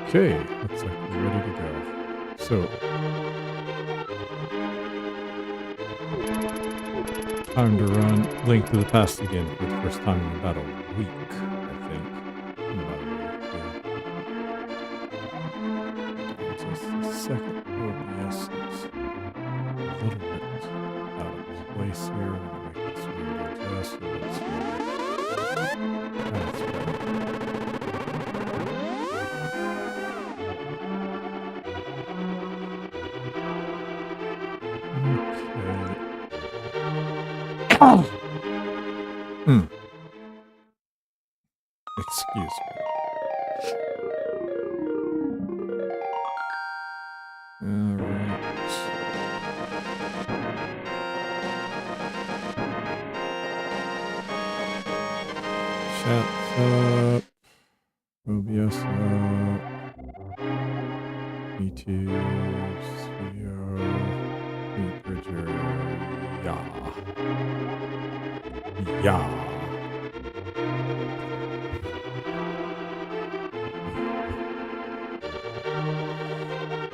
Okay, looks like we're ready to go. So, time to run Link to the Past again for the first time in about a week, I think. About a week, yeah. Just a second. OBS is a little bit out of place here. I'm going to make this weird adjust. That's better. Oh. Excuse me. Alright. Chat's up. OBS up. YouTube. Studio. Bridger. Yeah. Yeah.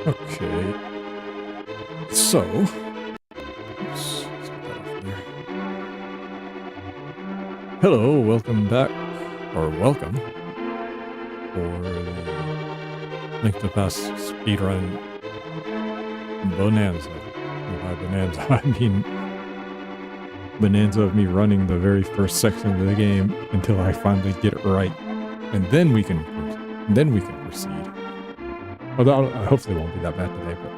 Okay. So, oops, let's get that off there. Hello, welcome back, or welcome, for the Link to the Past speedrun bonanza. And by bonanza, I mean bonanza of me running the very first section of the game until I finally get it right, and then we can proceed. Although hopefully it won't be that bad today, but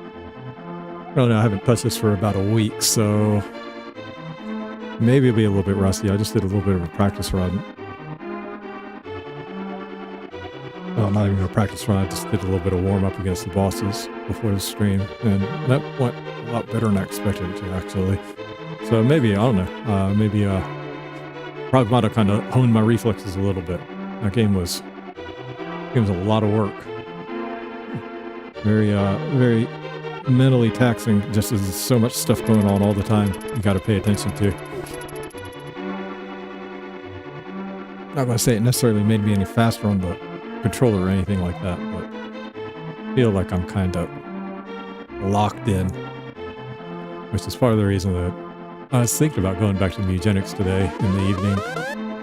I don't know. I haven't touched this for about a week, so maybe it'll be a little bit rusty. I just did a little bit of a practice run. Well, not even a practice run. I just did a little bit of warm up against the bosses before the stream, and that went a lot better than I expected it to, actually. So maybe, I don't know, probably might have kind of honed my reflexes a little bit. That game was a lot of work. Very mentally taxing, just as there's so much stuff going on all the time you got to pay attention to. Not going to say it necessarily made me any faster on the controller or anything like that, but I feel like I'm kind of locked in, which is part of the reason that I was thinking about going back to Mugenics today in the evening,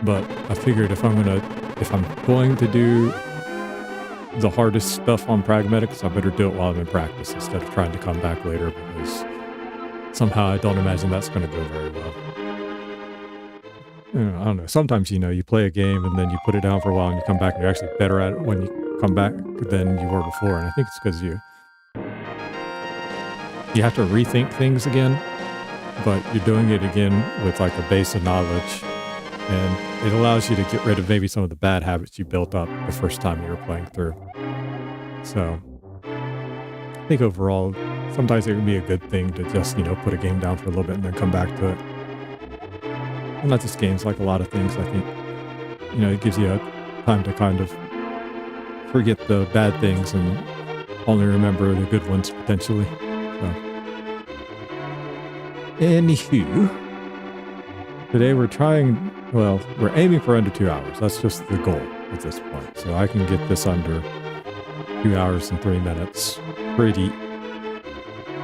but I figured if I'm going to do the hardest stuff on pragmatics, I better do it while I'm in practice instead of trying to come back later, because somehow I don't imagine that's going to go very well. I don't know. Sometimes, you play a game and then you put it down for a while and you come back and you're actually better at it when you come back than you were before. And I think it's because you have to rethink things again, but you're doing it again with like a base of knowledge. And it allows you to get rid of maybe some of the bad habits you built up the first time you were playing through. So, I think overall, sometimes it can be a good thing to just, put a game down for a little bit and then come back to it. And not just games, like a lot of things, I think, it gives you a time to kind of forget the bad things and only remember the good ones, potentially. So. Anywho, today we're aiming for under 2 hours. That's just the goal at this point. So I can get this under 2 hours and 3 minutes pretty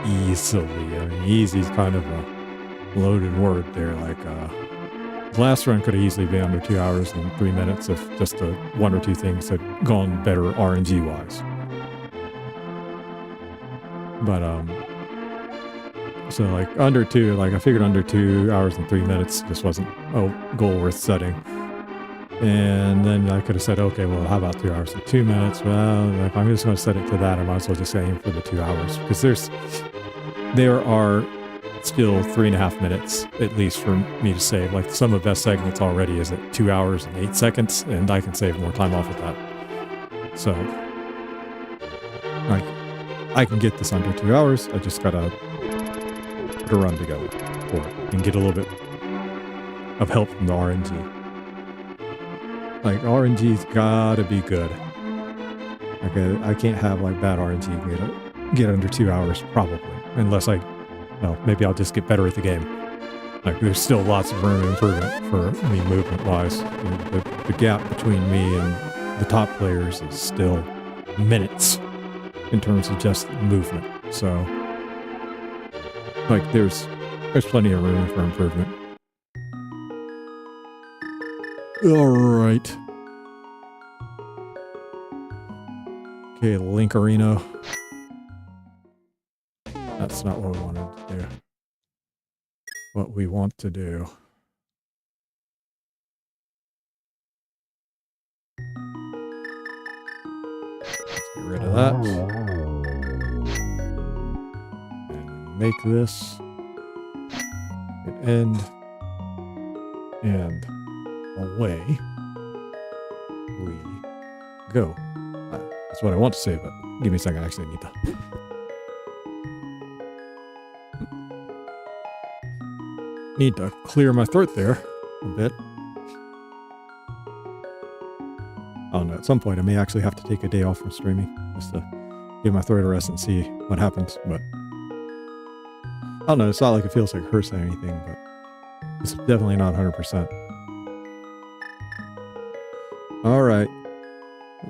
easily. I mean, easy is kind of a loaded word there. Like, the last run could have easily been under 2 hours and 3 minutes if just one or two things had gone better RNG wise. But, so like under two, I figured under 2 hours and 3 minutes just wasn't a goal worth setting. And then I could have said, okay, well, how about 2 hours and 2 minutes? Well, if I'm just going to set it to that, I might as well just aim for the 2 hours, because there are still 3.5 minutes at least for me to save. Like, some of the best segments already is at 2 hours and 8 seconds, and I can save more time off of that. So, I can get this under 2 hours. I just gotta put a run together for it and get a little bit of help from the RNG. Like, RNG's gotta be good. Like, I can't have bad RNG get under 2 hours, probably, unless maybe I'll just get better at the game. Like, there's still lots of room for improvement for me movement-wise. The gap between me and the top players is still minutes in terms of just movement. So, like, there's plenty of room for improvement. All right. Okay, Link Arena. That's not what we wanted to do. What we want to do. Let's get rid of that. And make this an end. And away we go. That's what I want to say, but give me a second. Actually, I need to clear my throat there a bit. I don't know. At some point, I may actually have to take a day off from streaming just to give my throat a rest and see what happens. But I don't know. It's not like it feels like it hurts or anything, but it's definitely not 100%. All right.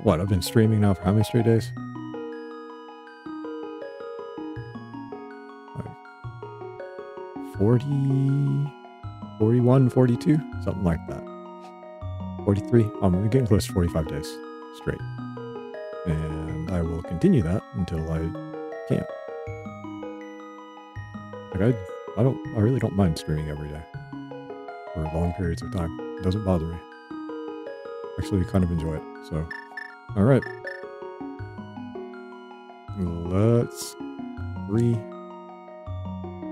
What? I've been streaming now for how many straight days? Like 40, 41, 42, something like that. 43. I'm getting close to 45 days straight. And I will continue that until I can't. Like I really don't mind streaming every day for long periods of time. It doesn't bother me. Actually kind of enjoy it. So, all right. Let's 3,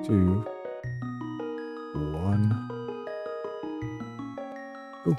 2, 1, go.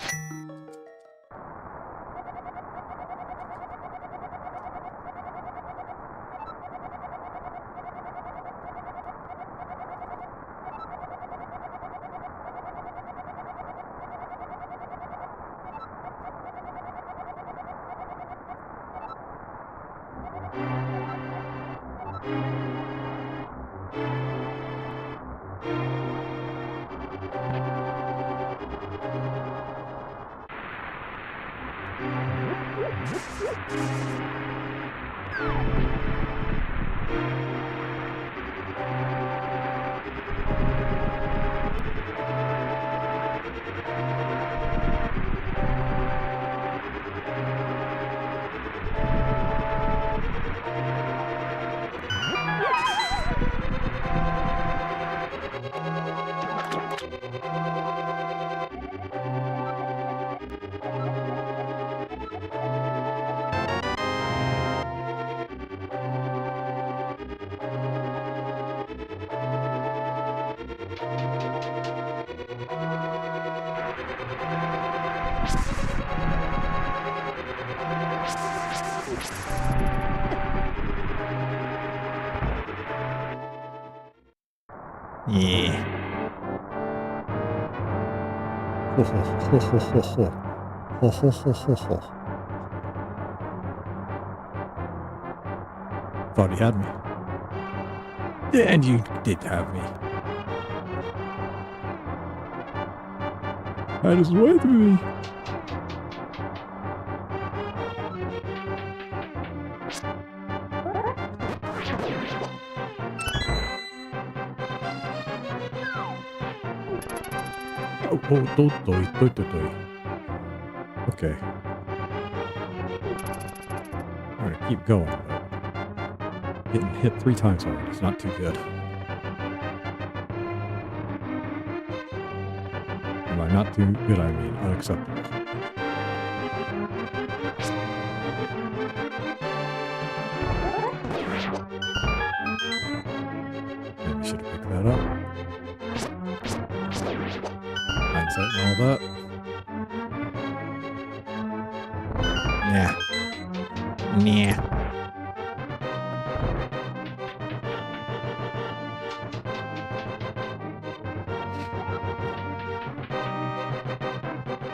Yeah. Ho ho ho ho ho ho. Ho ho ho ho ho. Thought he had me. And you did have me. That is with me. Oh, don't. Okay. I'm gonna keep going, but getting hit 3 times already is not too good. And by not too good, I mean unacceptable. Maybe should have picked that up. Hindsight and all that. Nah.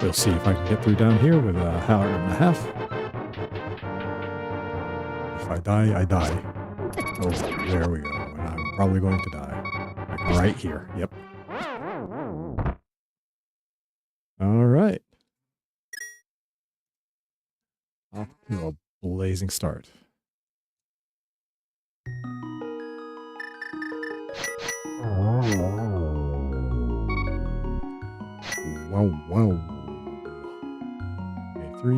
We'll see if I can get through down here with a hour and a half. If I die, I die. Oh, there we go. And I'm probably going to die. Like right here. Yep. All right. Off to a blazing start. Wow, wow. Okay, 3,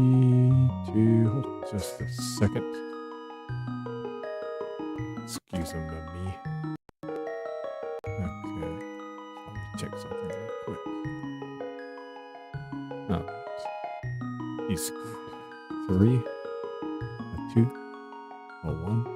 2, hold on just a second. Excuse me. Okay, let me check something real quick. Oh, he's 3, a 2, a 1.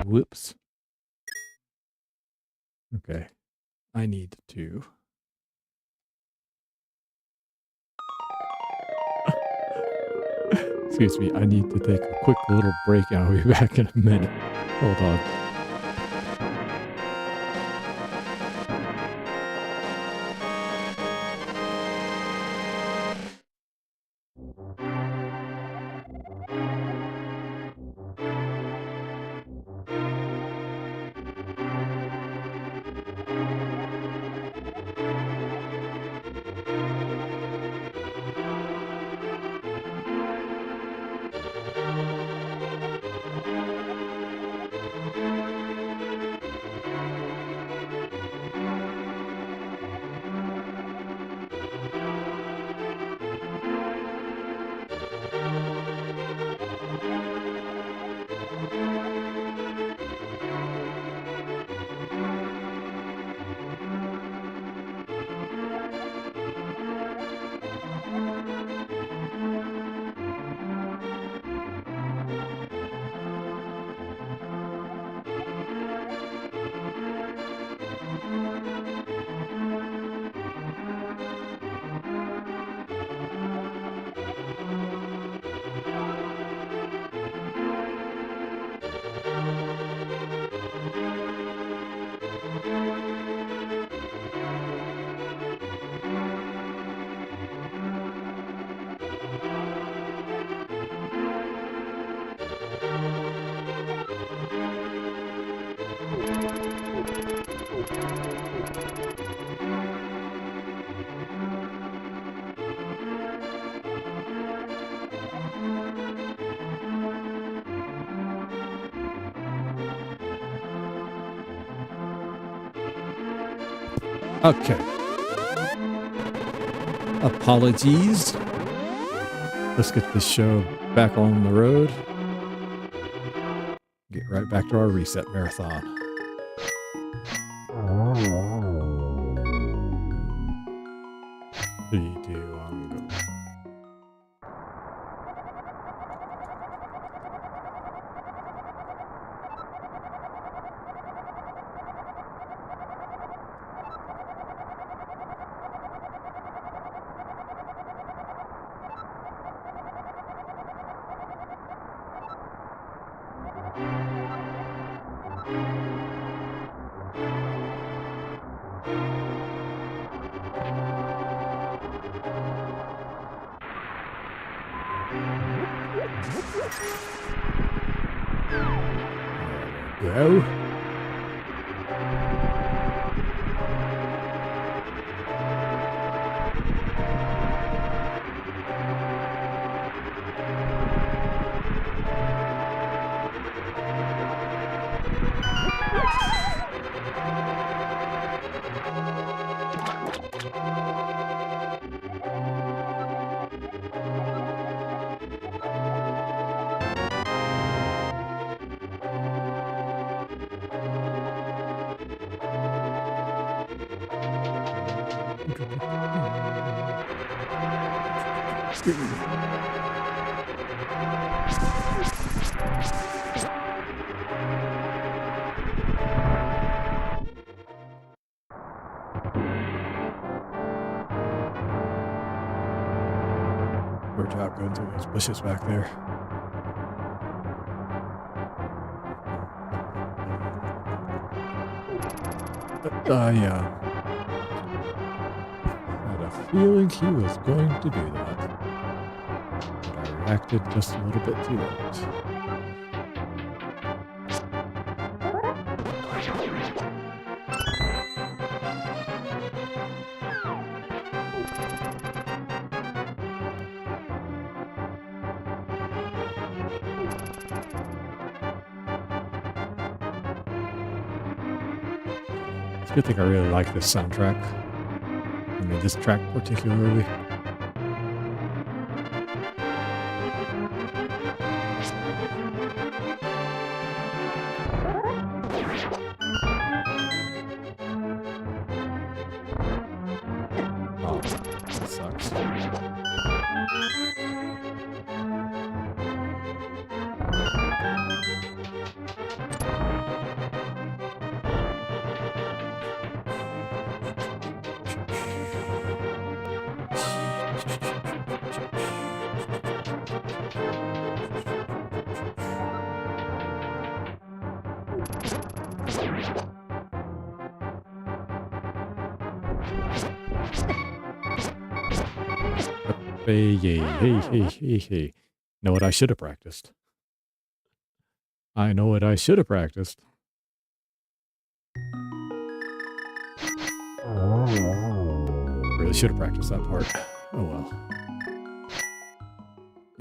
Whoops. Okay. I need to. Excuse me. I need to take a quick little break and I'll be back in a minute. Hold on. Okay. Apologies. Let's get this show back on the road. Get right back to our reset marathon. 3, 2, 1, go. Go. Poor job going through those bushes back there. I had a feeling he was going to do that. But I reacted just a little bit too late. It's a good thing I really like this soundtrack. I mean, this track particularly. Oh, that sucks. Hey. Know what I should have practiced? I know what I should have practiced. Really should have practiced that part. Oh well.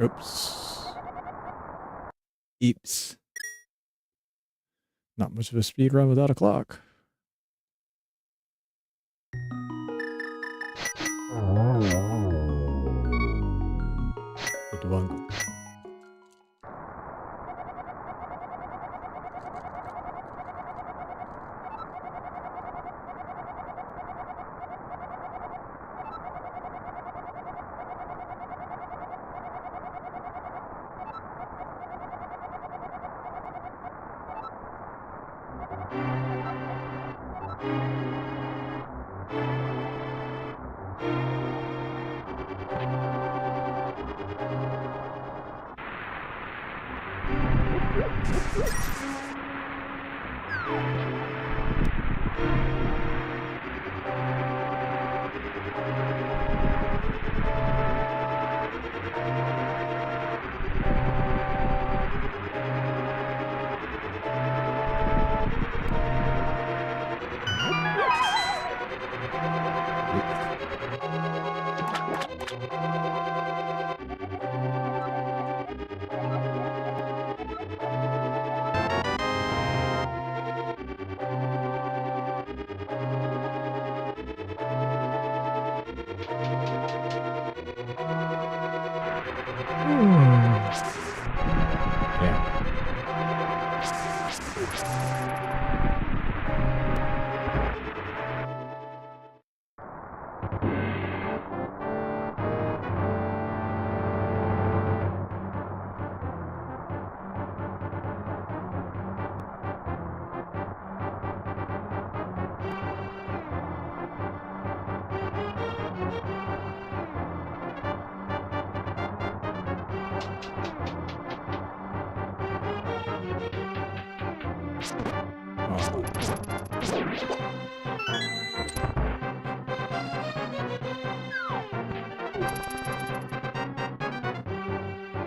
Oops. Eeps. Not much of a speed run without a clock. Good one.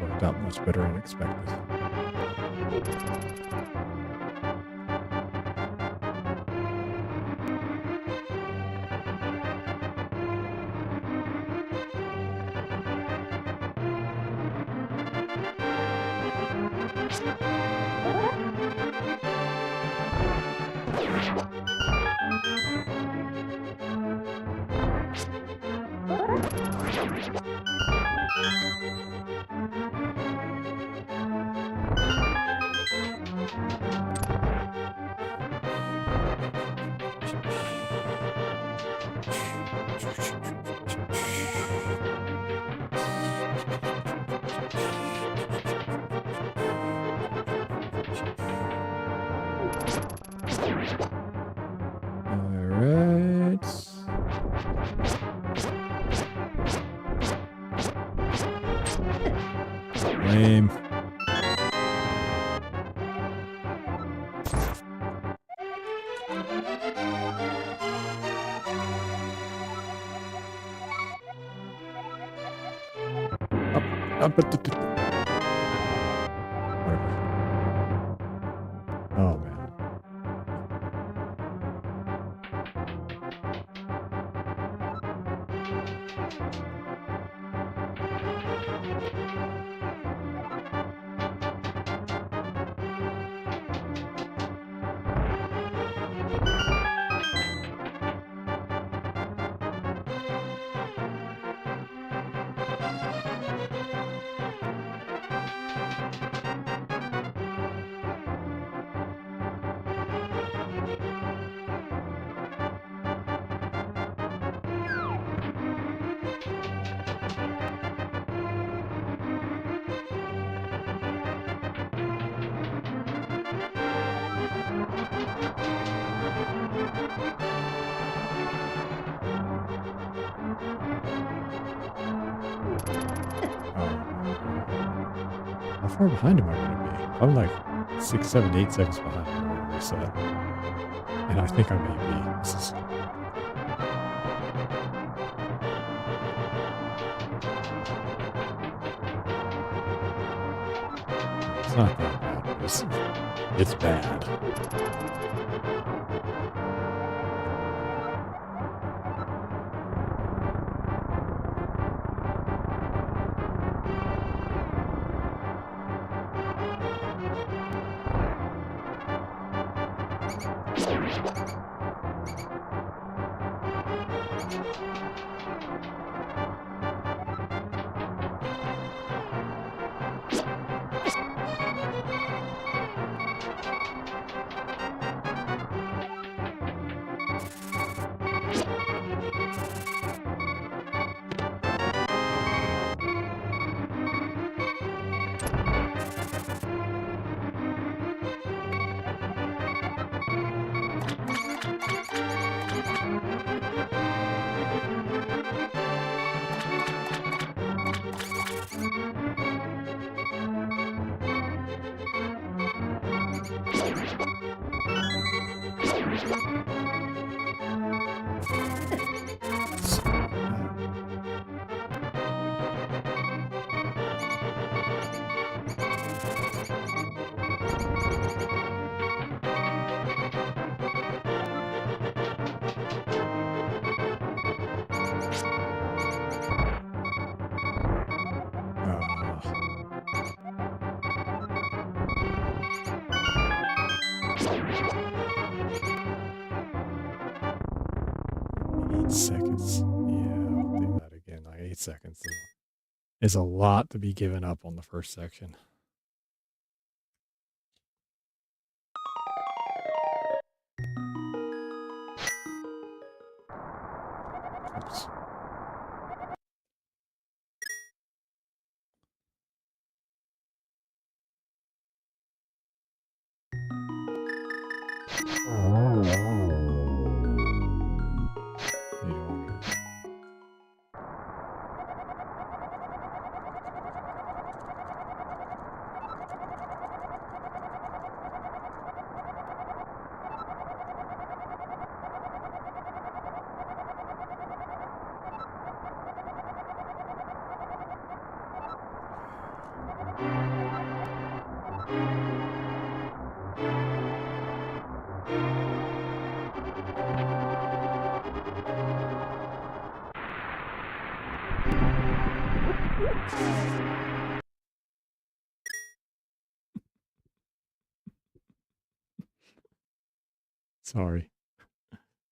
Worked out much better than expected. Oops. Lame. Whatever. Oh man. How far behind am I going to be? I'm like 6, 7, 8 seconds behind. I'm going to reset. And I think I may be. This is... It's not that bad. It's bad. Seconds. Yeah, I'll do that again. Like 8 seconds is a lot to be given up on the first section. Oops. Sorry.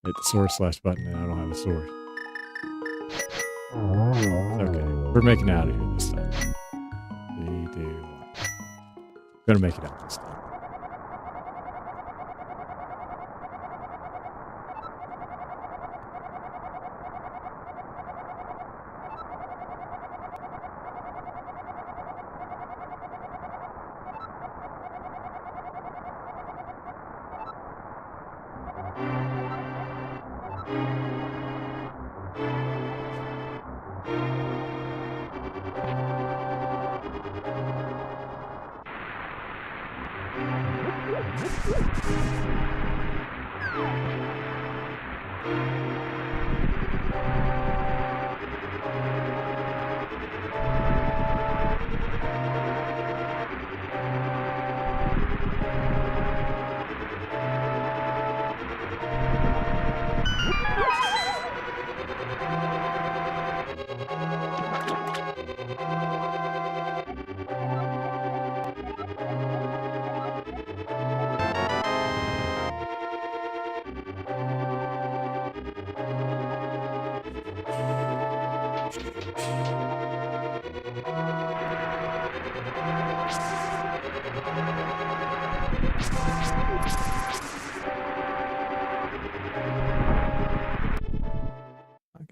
Hit the sword / button and I don't have a sword. It's okay. We're making it out of here this time. 3, 2, 1. Gonna make it out this time.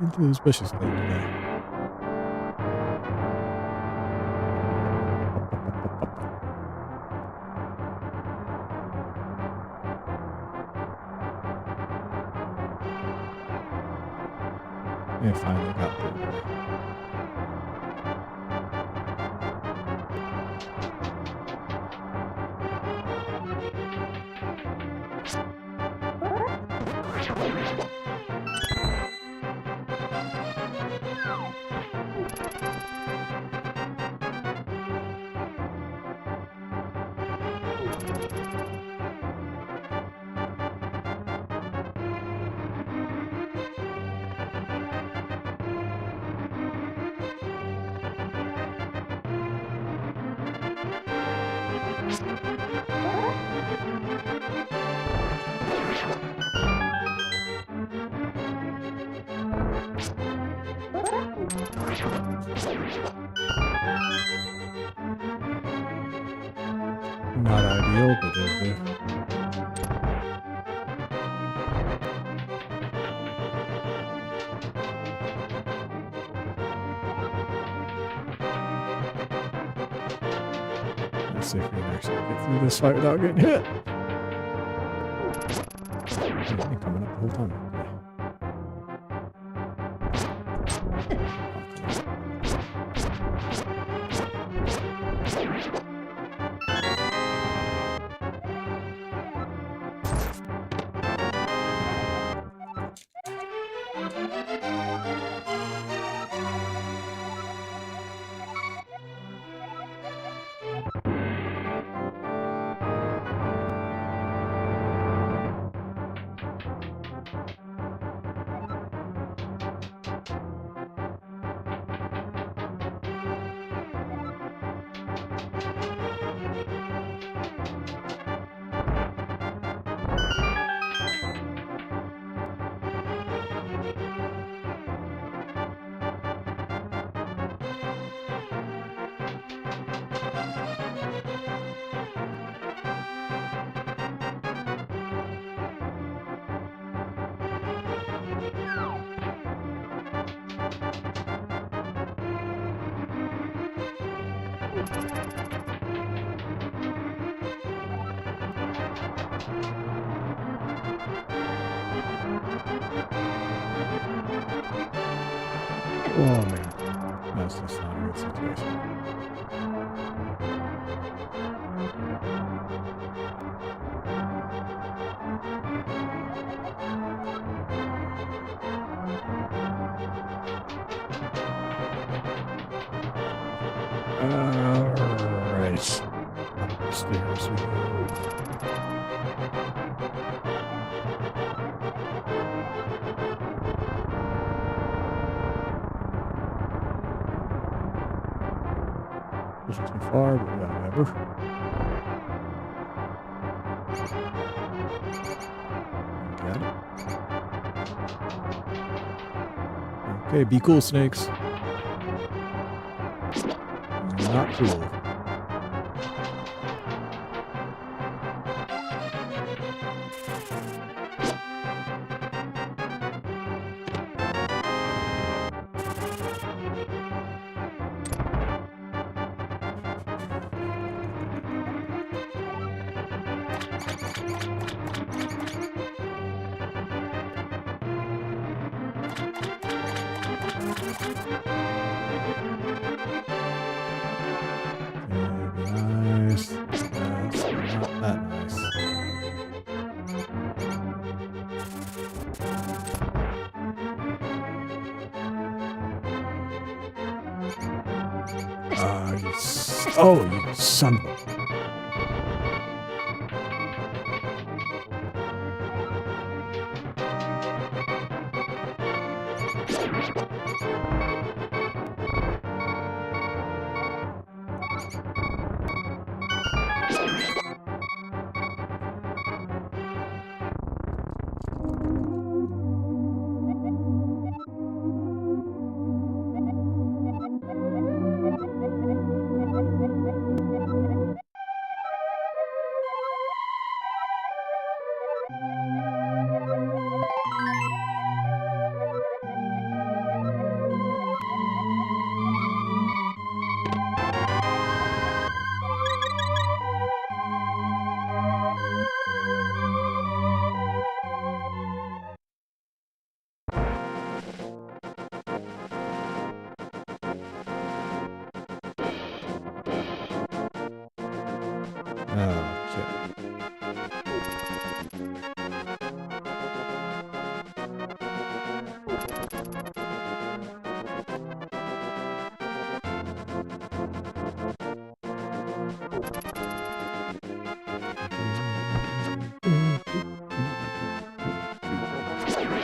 into those bushes late today. And finally got through there. Not ideal, but it'll do. Let's see if we can actually get through this fight without getting hit. He's been coming up the whole time. Oh man, that's just not a good situation. Alright. Upstairs we go. Pushing too far, but whatever. Got it. Okay, be cool, snakes. Not cool. Nice. That's not that nice. You son of a...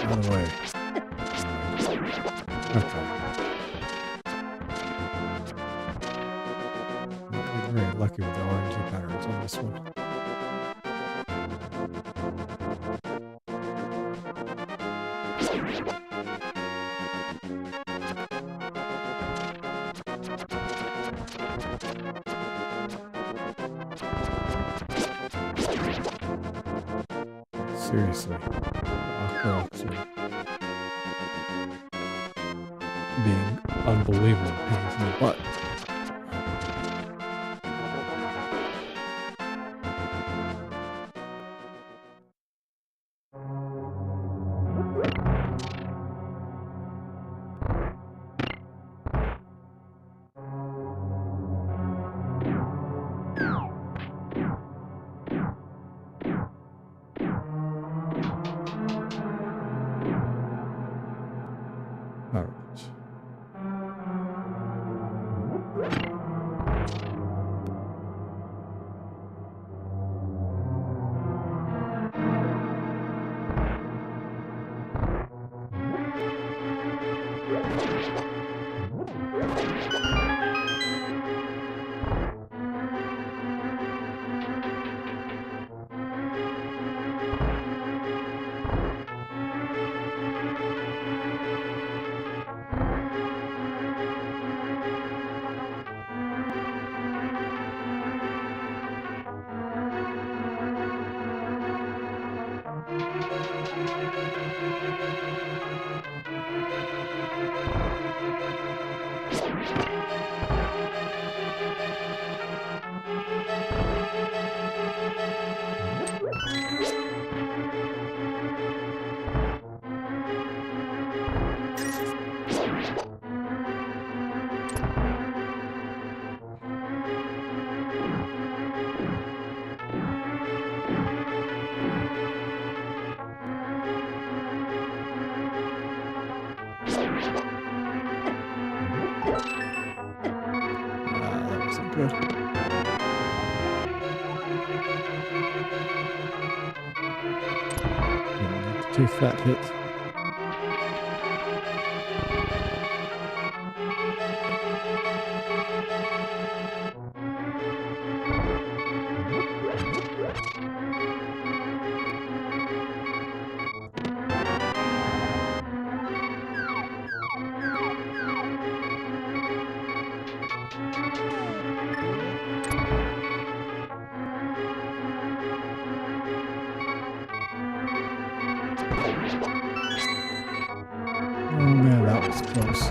Out of the way. Okay. Not very lucky with the RNG patterns on this one. Seriously, rocks are being unbelievable pains in the butt. Good. Two fat hits. Oh man, that was close.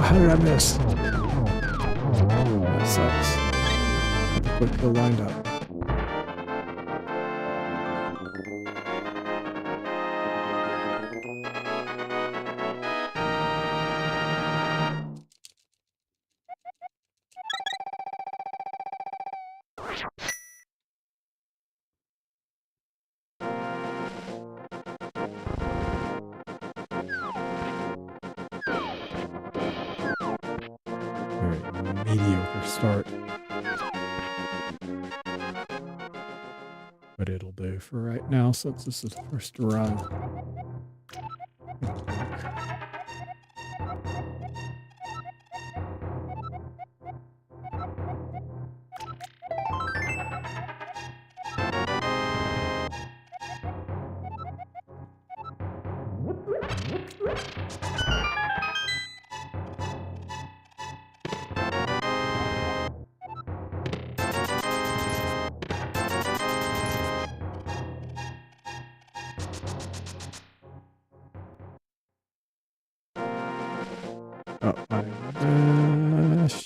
How did I miss? That sucks. Quick kill lined up. Mediocre start, but it'll do for right now since this is the first run. Oh my gosh.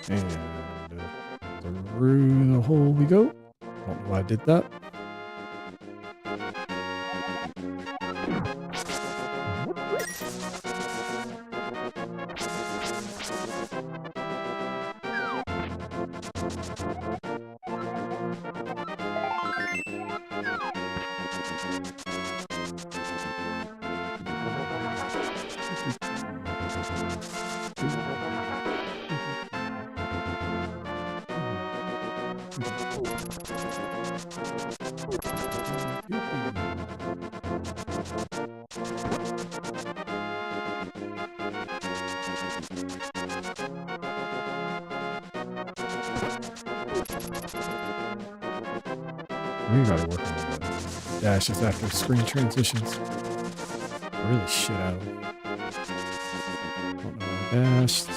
And through the hole we go. Don't know why I did that. We gotta work on the dashes after screen transitions. I really shit out of them. Don't know why I dashed.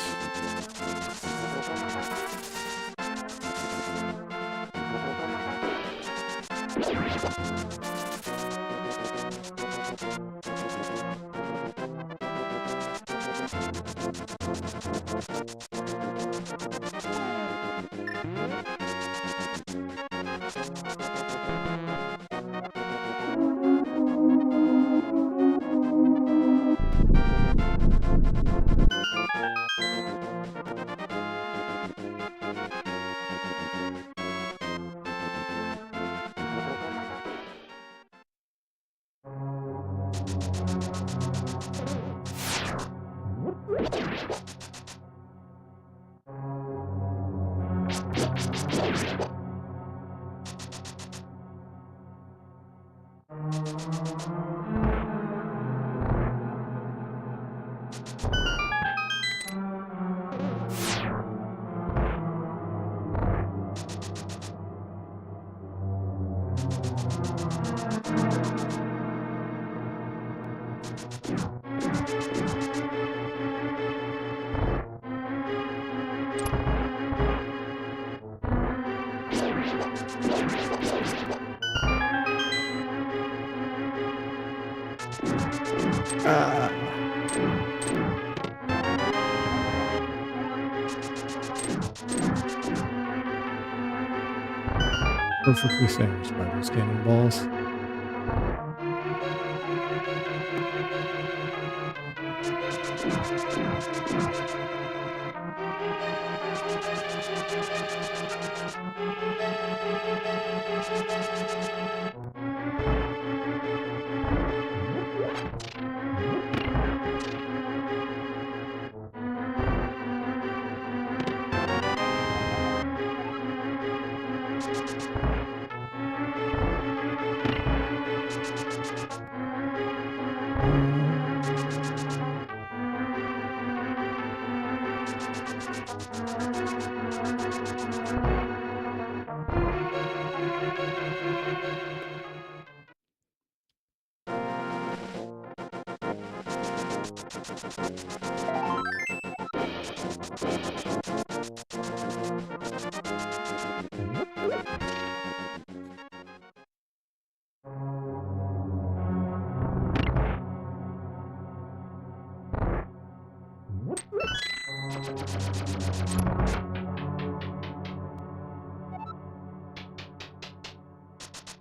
Perfectly sandwiched by those cannonballs.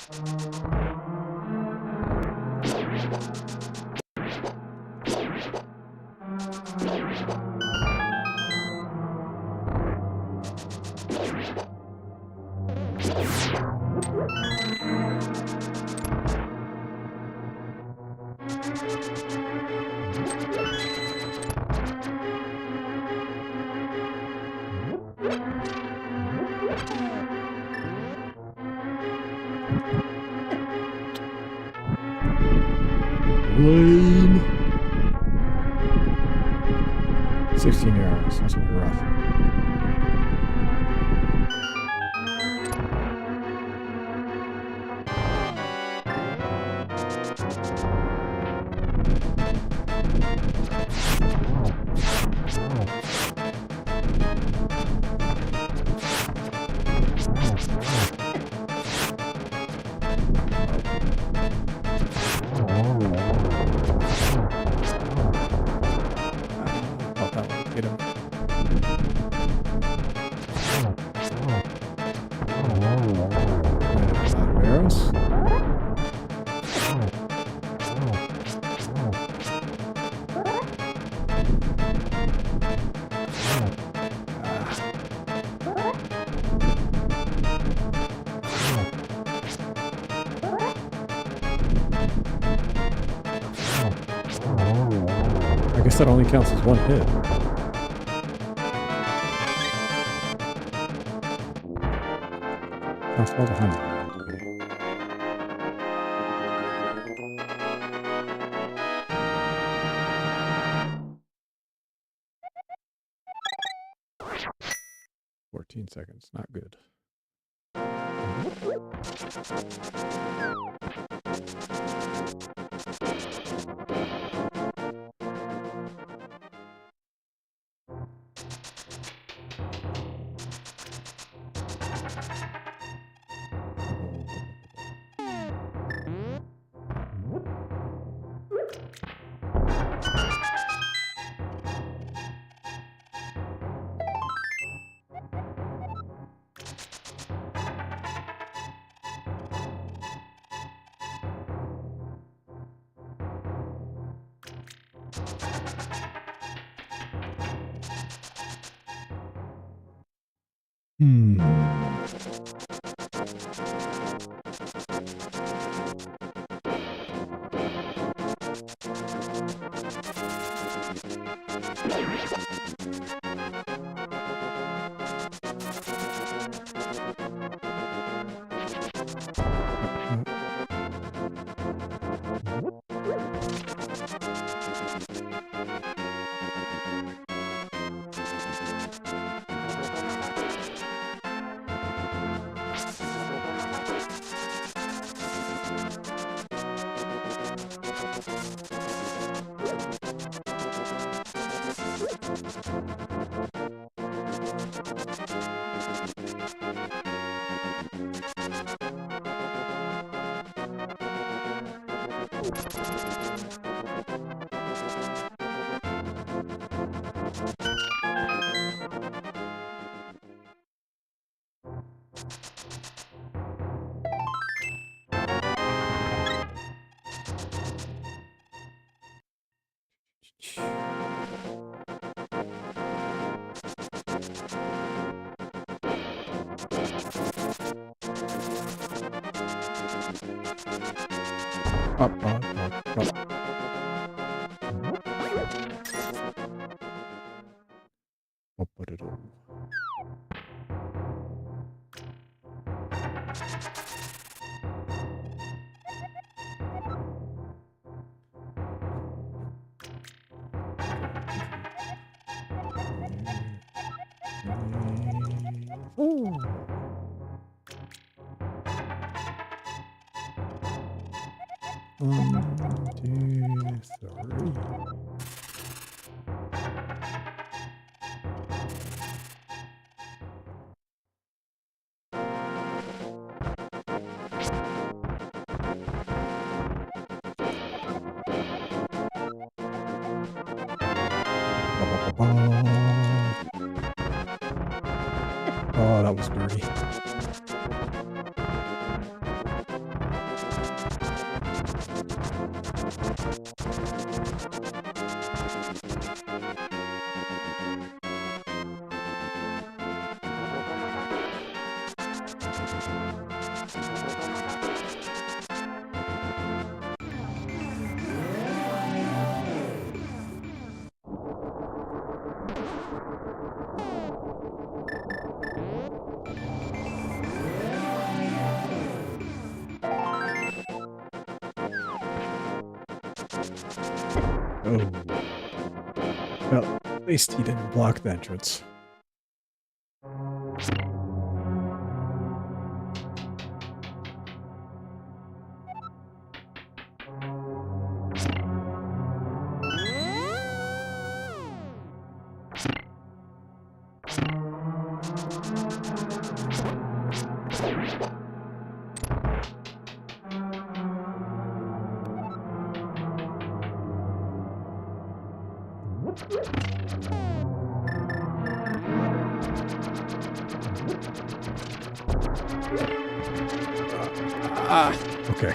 Lame. 16 arrows. That's gonna be rough. Thought that would get him. Out of arrows. I guess that only counts as one hit. That's all behind me. Seconds, not good. Up, up, up, up. I'll put it on. One, two, three. Oh, that was dirty. Oh. Well, at least he didn't block the entrance. Okay.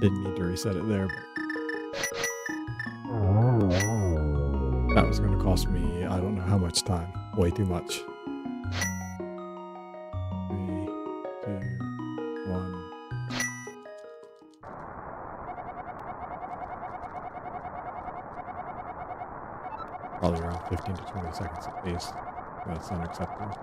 Didn't need to reset it there, but that was going to cost me, I don't know how much time. Way too much. 3, 2, 1. Probably around 15 to 20 seconds at least. That's unacceptable.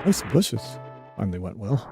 Nice bushes. Finally went well.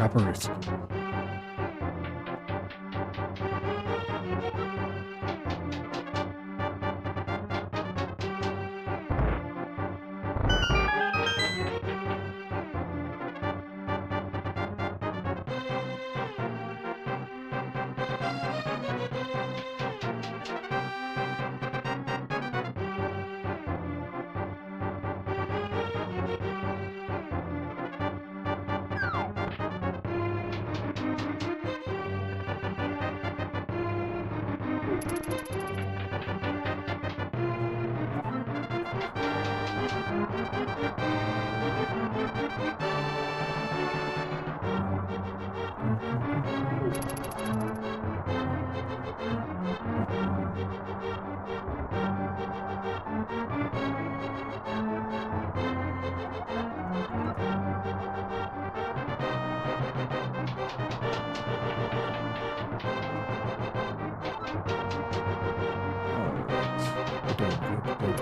Crapperisky.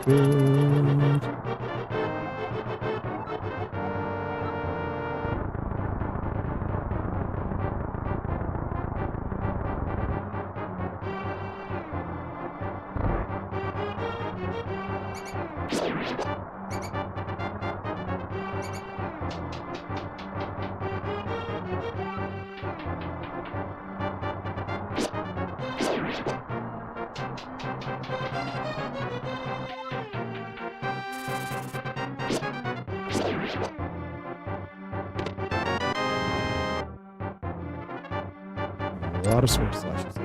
Good. A lot of sword slashes there.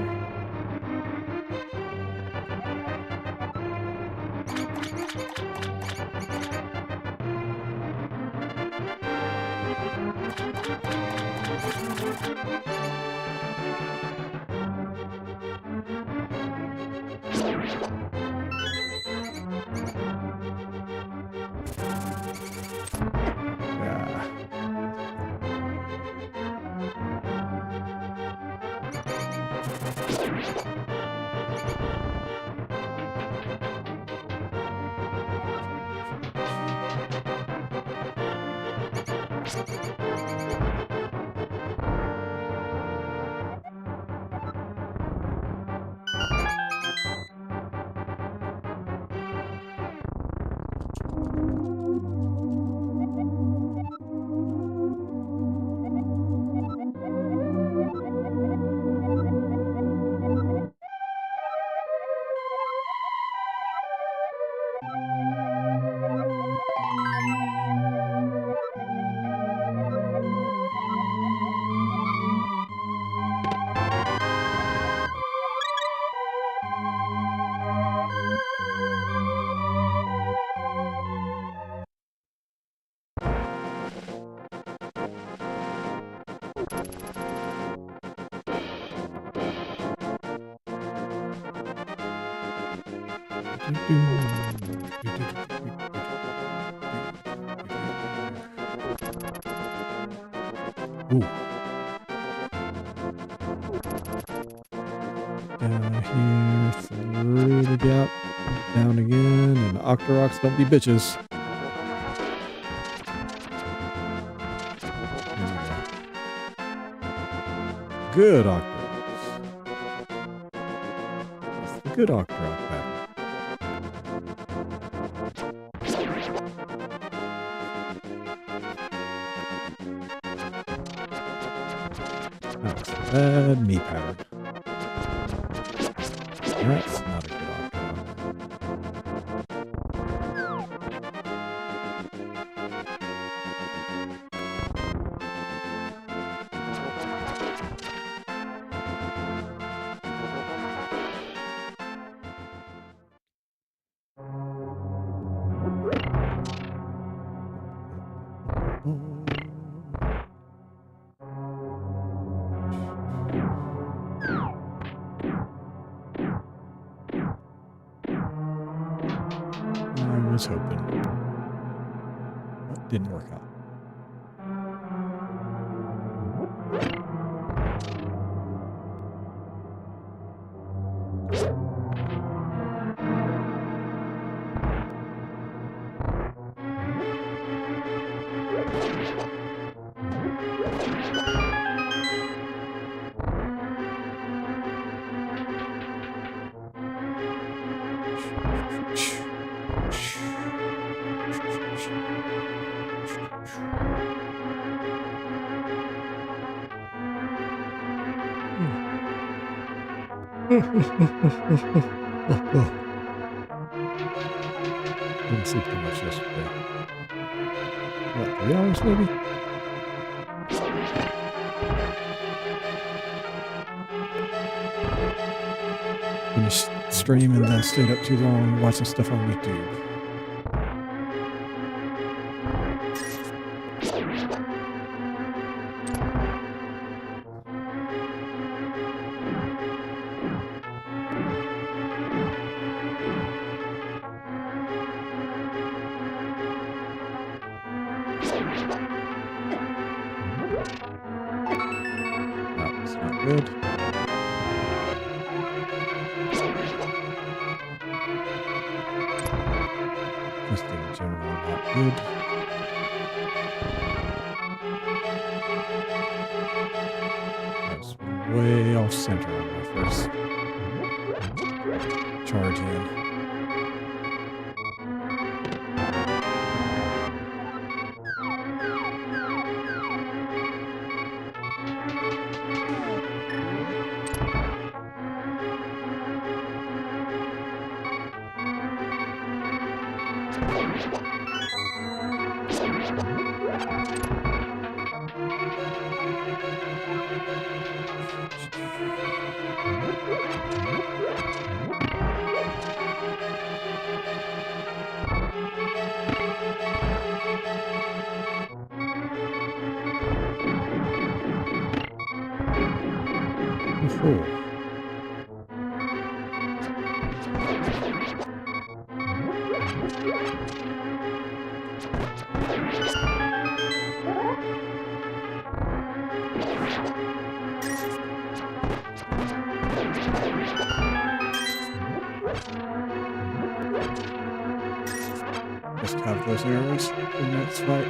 Ooh. Down here, through the gap, down again, and Octoroks don't be bitches. Good Octoroks. That's the good Octorok pack. That's a bad me pattern. That's not a good Octorok. I was hoping. That didn't work out. Didn't sleep too much yesterday. What, 3 hours maybe? Finished stream and then stayed up too long watching stuff on YouTube. Good. Just in general, not good. I was way off center on my first charge in. Oh. Just have those arrows in the next fight.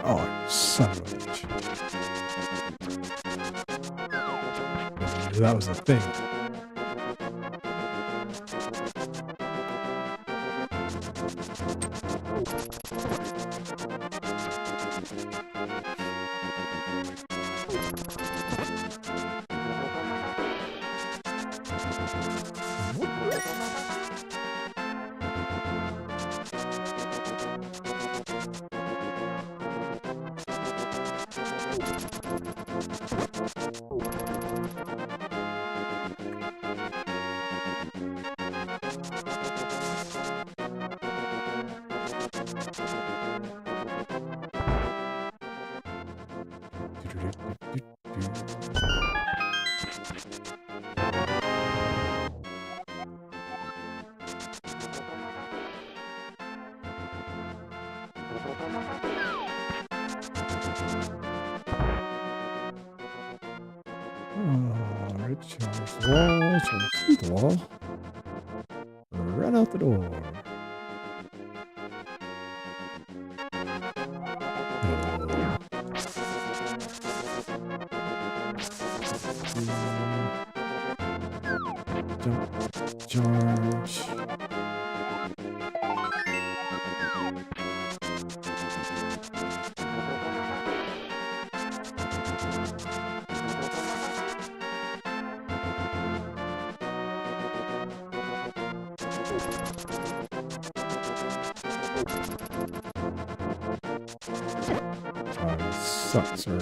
Oh, son of a bitch. That was the thing. Alright, charge the wall, charge through the wall. Run out the door. Jump, charge. Sucks, sir.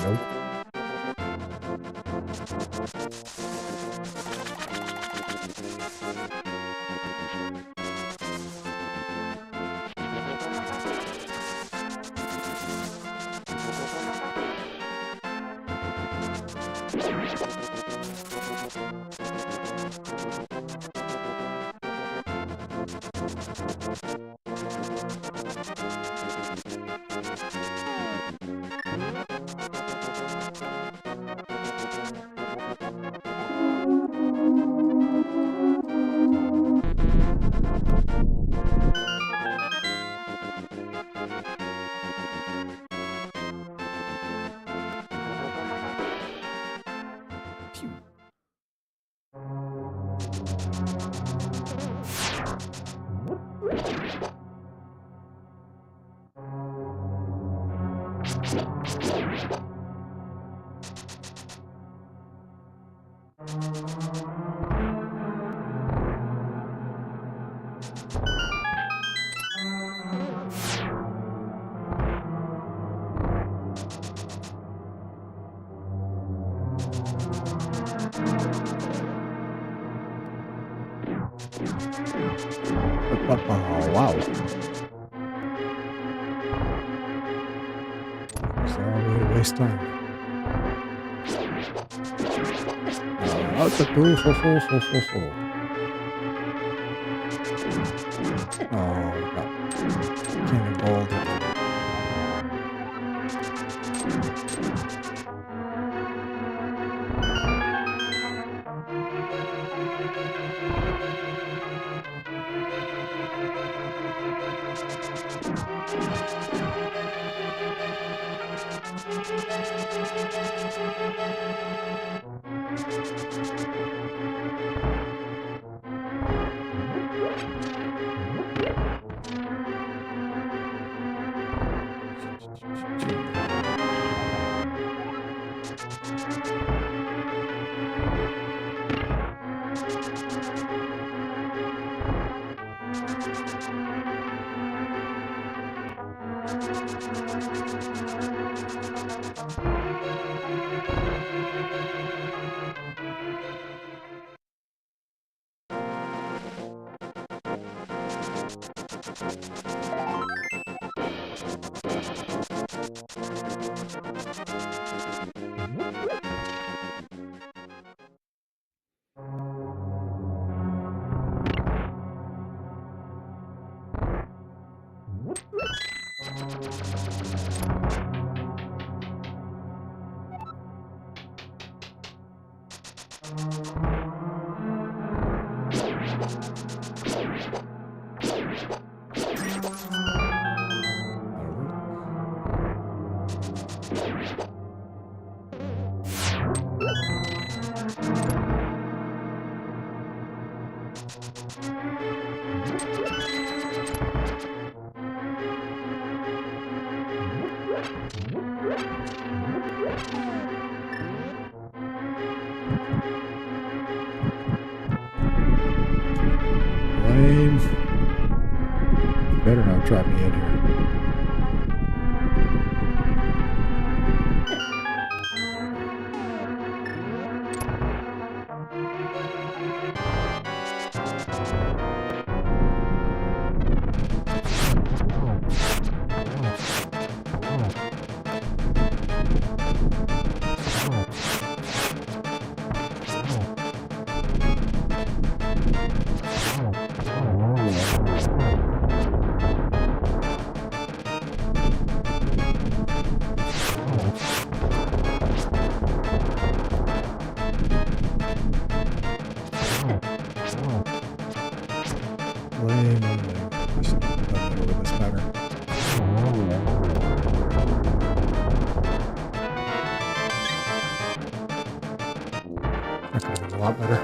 Nope. Oh, wow. Sorry to waste time. Out the door. Oh, God. Cannonball. Lame. Better not trap me in here. flame. I should have done a little bit better. That could have been a lot better.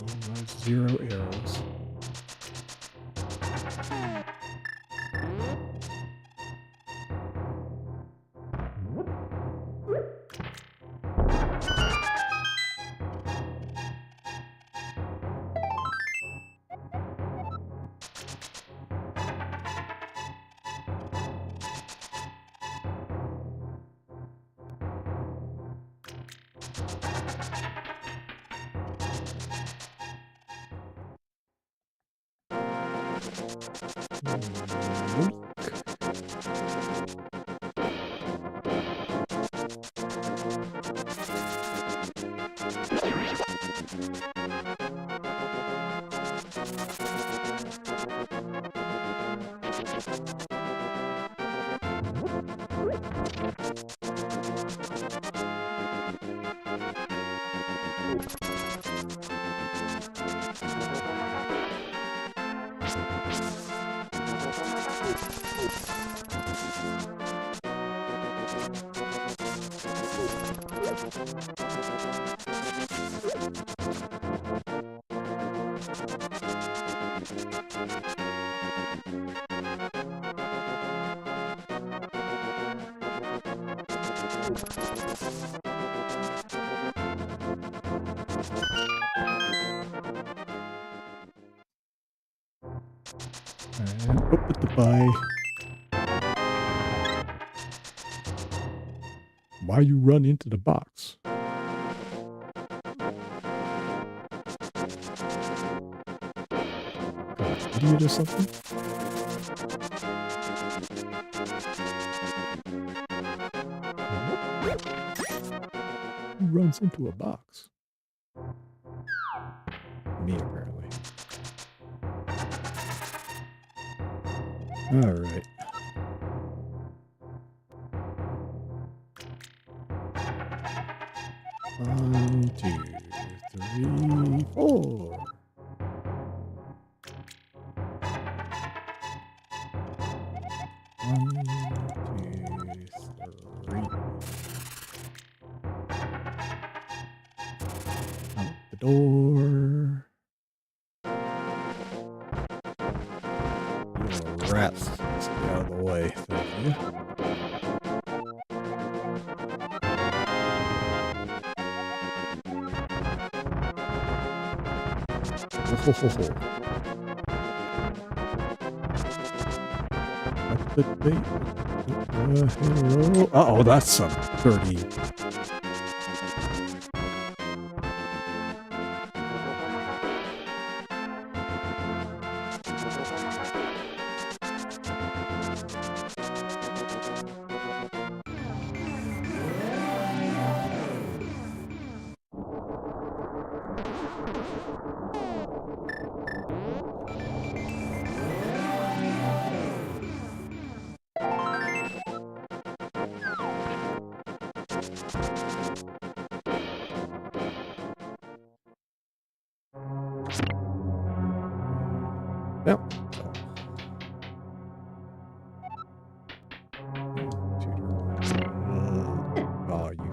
Almost 0 arrows. And up with the bye. Why you run into the box? Idiot or something? Who runs into a box? Me, apparently. All right. One, two, three, four. One, two, three. Out the door. You rats. Let's get out of the way. Thank you. Ho, ho, ho. Up the bait. Uh-oh, that's some dirty. Yep. Oh, you.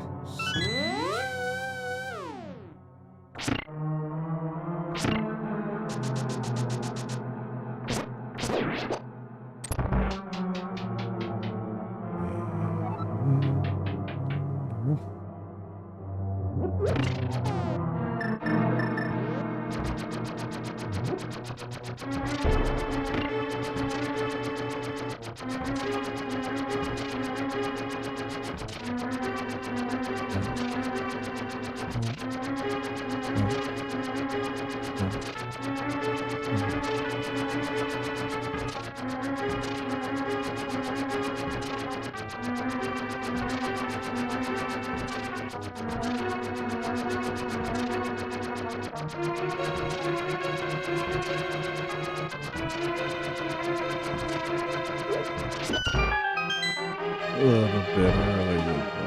little bit early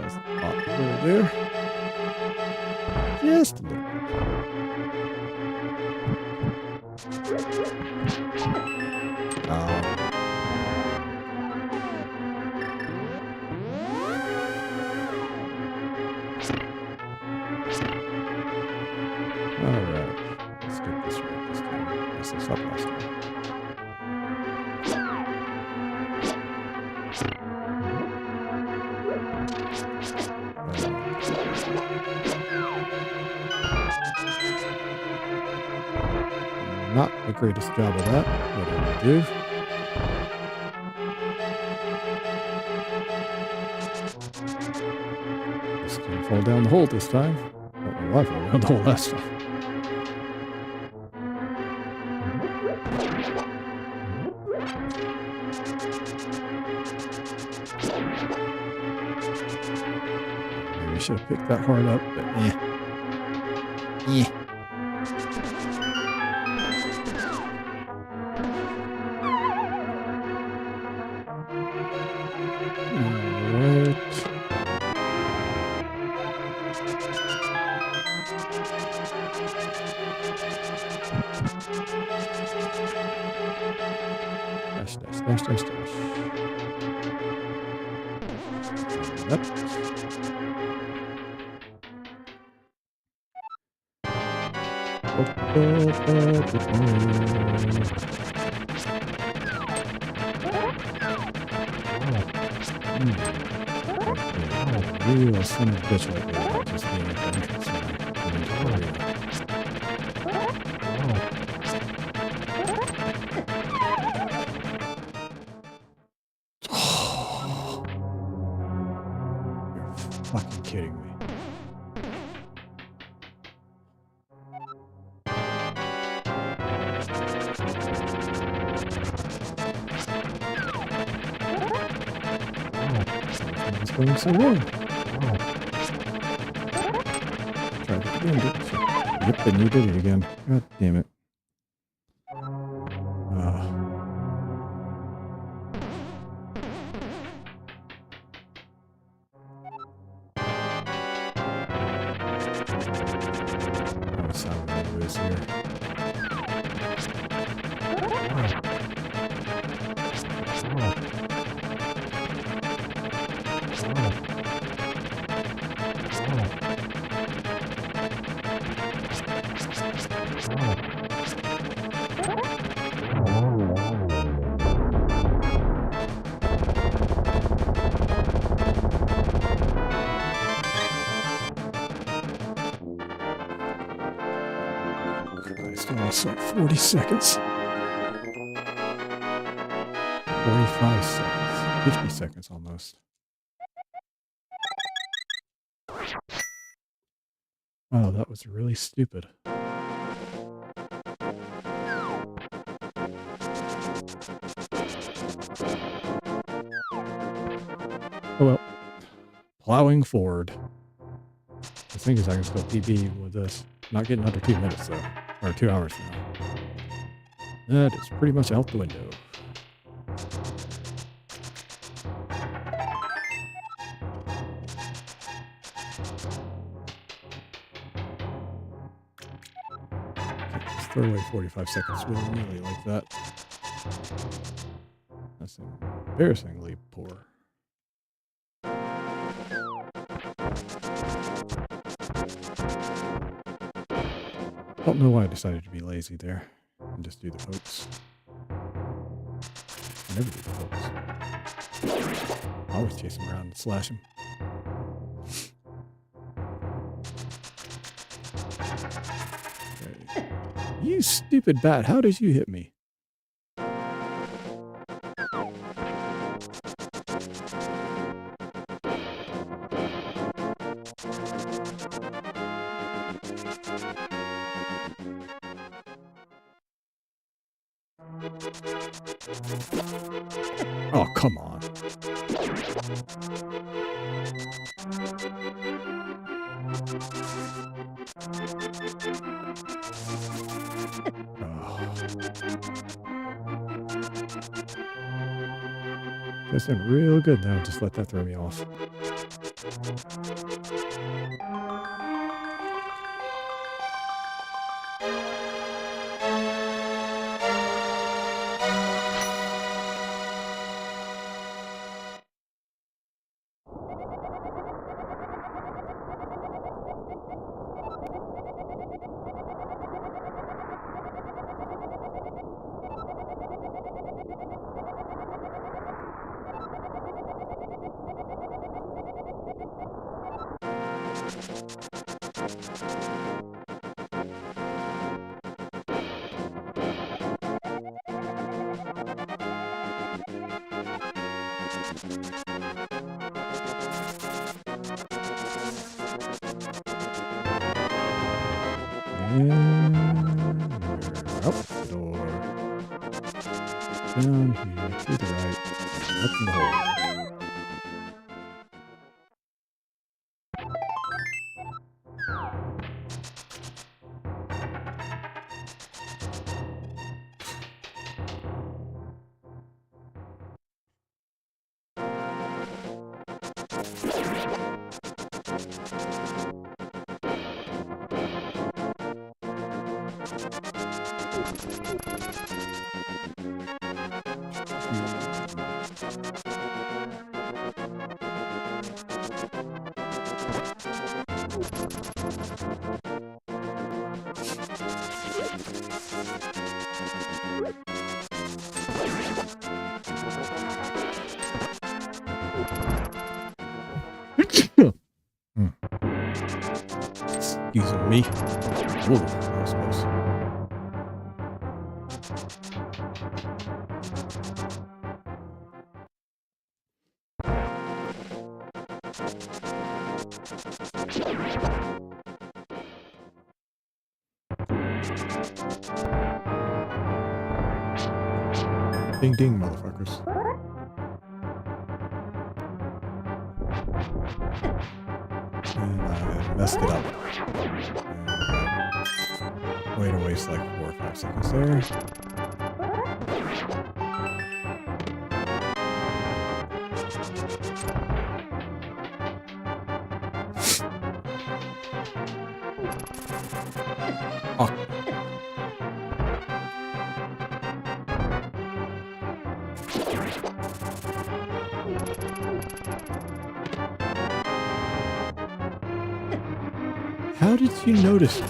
was there. Just a little bit. Alright. Let's get this right this time. Mess this up last time. Not the greatest job of that, but I will do. Just didn't fall down the hole this time. Don't know why I fell down the hole last time. Maybe I should have picked that hard up, but eh. Dash. Yep. Real son of a bitch right there. Just being at the entrance of my inventory. Fucking kidding me. It's going so wrong. Try it again. Yep, and you did it again. God damn it. It's like 40 seconds. 45 seconds. 50 seconds almost. Oh, that was really stupid. Oh well. Plowing forward. The thing is I can still PB with this. Not getting under 2 minutes though. Or 2 hours from now. That is pretty much out the window. Just throw away 45 seconds willy-nilly like that. That's embarrassingly poor. I don't know why I decided to be lazy there and just do the pokes. I never do the pokes. I always chase him around and slash him. Okay. You stupid bat, how did you hit me? Oh, come on. That's done real good now. Just let that throw me off. And we're out the door. Down here to the right. Up in the hole. Excuse me. Whoa, that was close. Ding ding, motherfuckers. And I messed it up. Way to waste like 4 or 5 seconds there. Oh. How did you notice?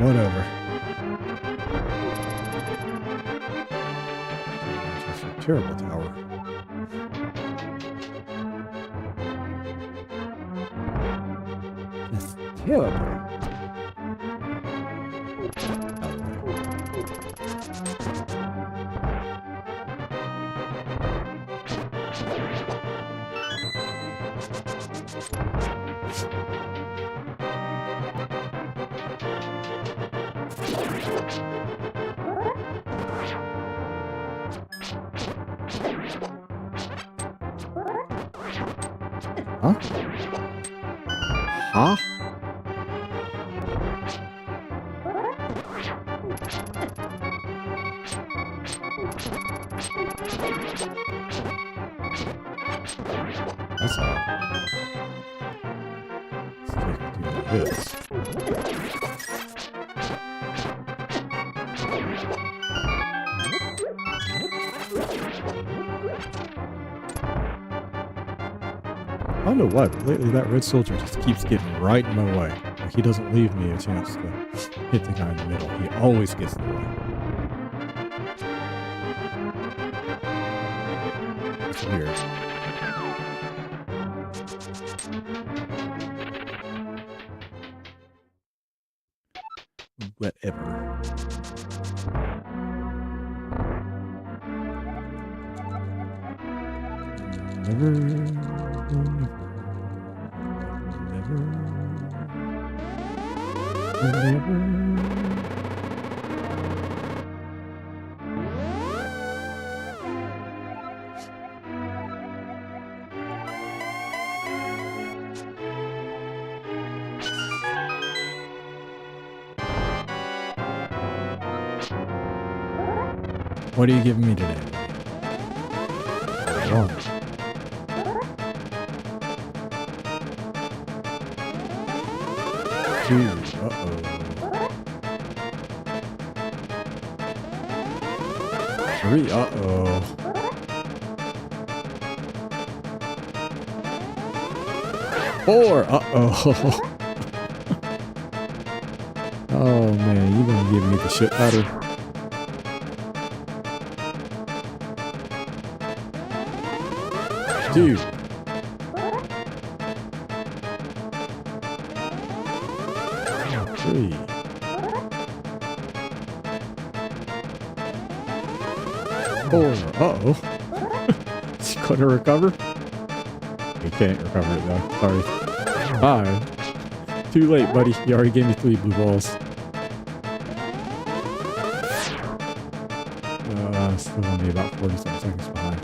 Whatever. It's a terrible tower. It's terrible. Huh? Huh? That's odd. Let's take a do this. I don't know why, but lately that red soldier just keeps getting right in my way. Like he doesn't leave me a chance to hit the guy in the middle. He always gets in the way. It's weird. Whatever. Never. What are you giving me today? One. Two. Uh-oh. Three. Uh-oh. Four. Uh-oh. Oh, man. You gonna give me the shit better. Two. Three. Four. Uh-oh. Is he gonna recover? He can't recover it though. Sorry. Five. Too late, buddy. You already gave me 3 blue balls. Still gonna be about 40-something seconds behind.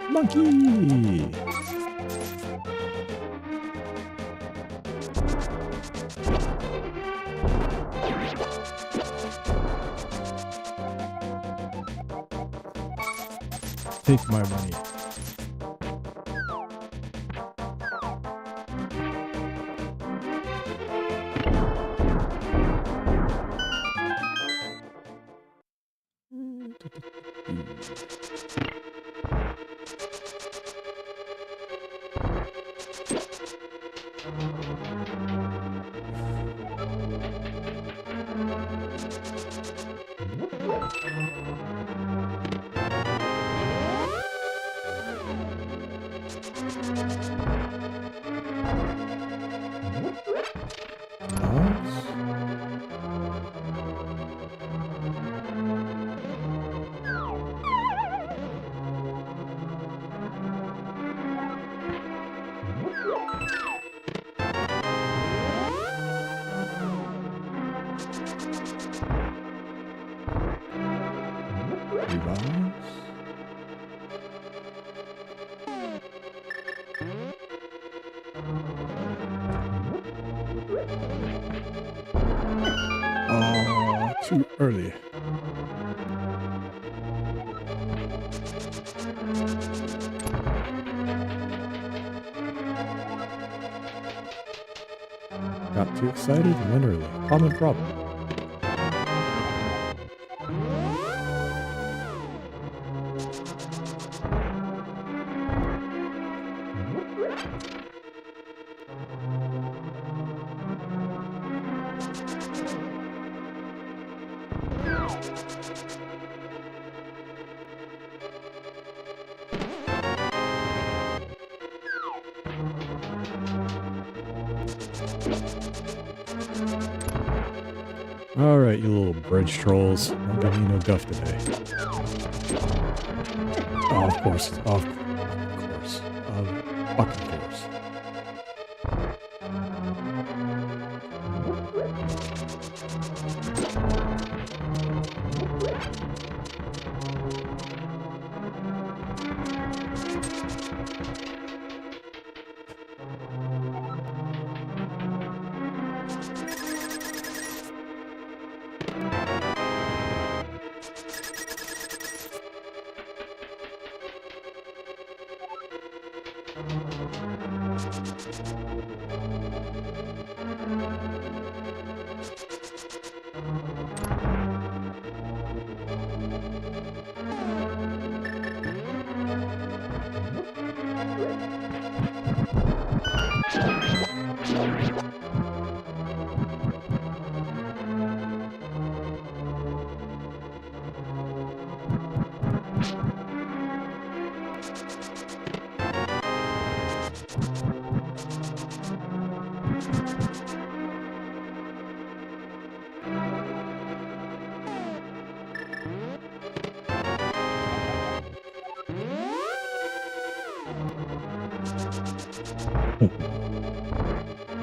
Monkey! Take my money. Oh, too early. Got too excited and went early. Common problem. Alright, you little bridge trolls. Don't give me no guff today. Oh, of course. Of course. Fucking course.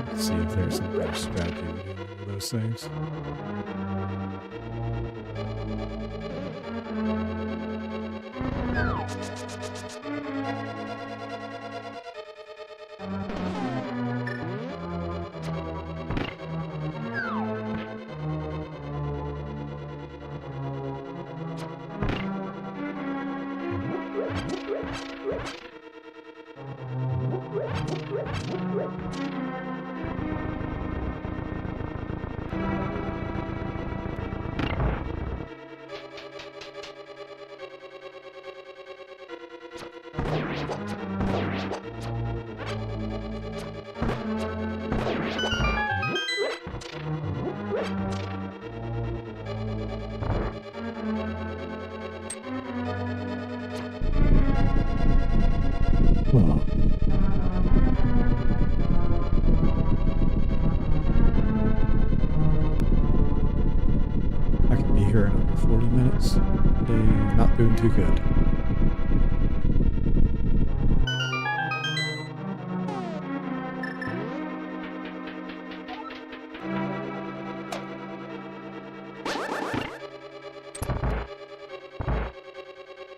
Let's see if there's some better strategy to do those things. I can be here in under 40 minutes. Today, not doing too good.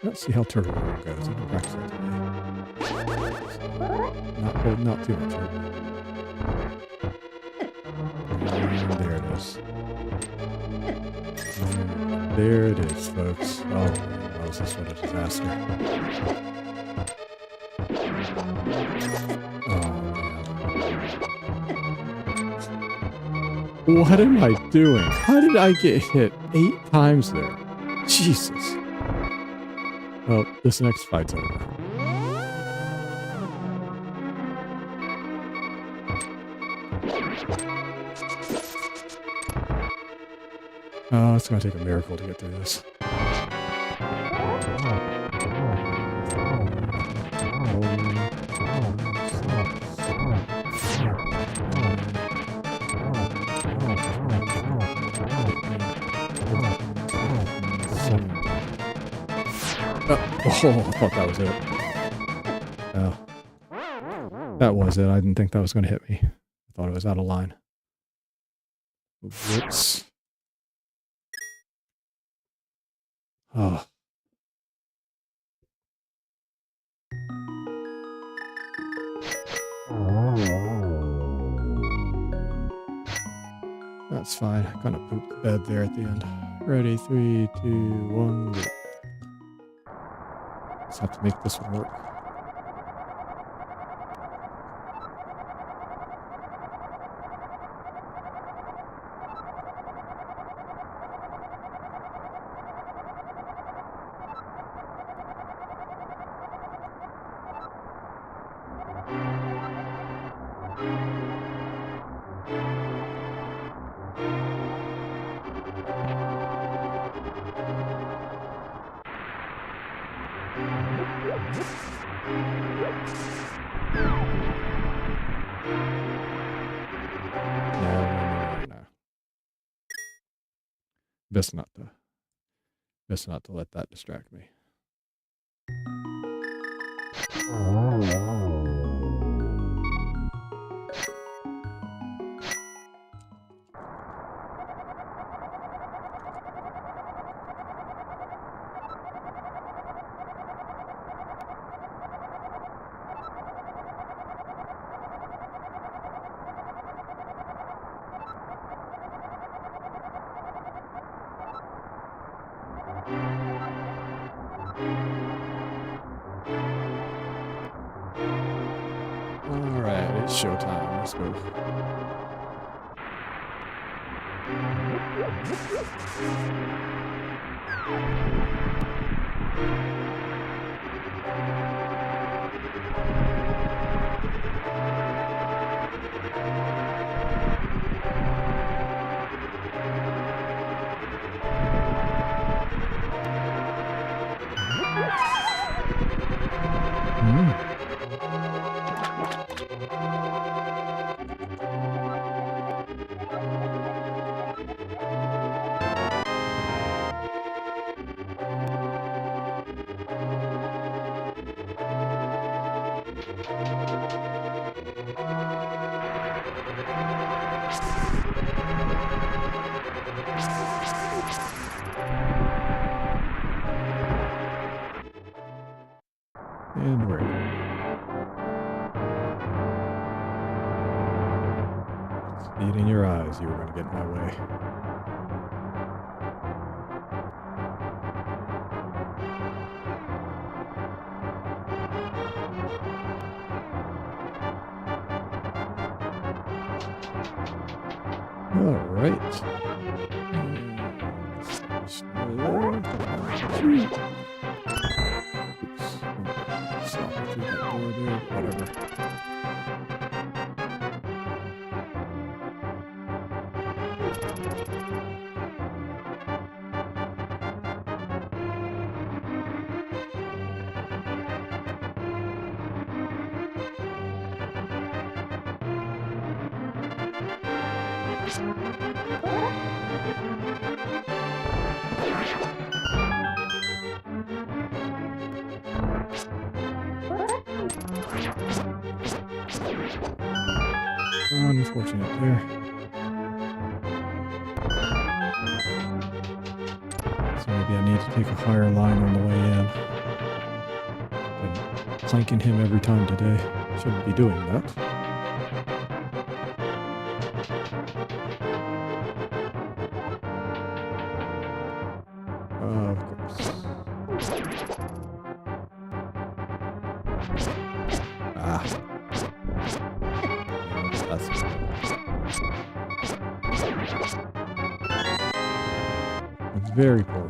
Let's see how turtle goes. I can practice that today. Not holding out too much here. And there it is. And there it is, folks. Oh, this is what a disaster. Oh, man. What am I doing? How did I get hit 8 times there? Jesus. Well, this next fight's over. Oh, it's gonna take a miracle to get through this. Oh, I thought that was it. Oh. That was it. I didn't think that was going to hit me. I thought it was out of line. Whoops. Oh. That's fine. I kind of pooped the bed there at the end. Ready, 3, 2, 1, go. Just have to make this one work. No. Best not to let that distract me. showtime. Let's go. And we're see it in your eyes. You were going to get in my way. All right. Whatever. Unfortunate there. So maybe I need to take a higher line on the way in. Been planking him every time today. Shouldn't be doing that. Of course. Ah. It's very poor.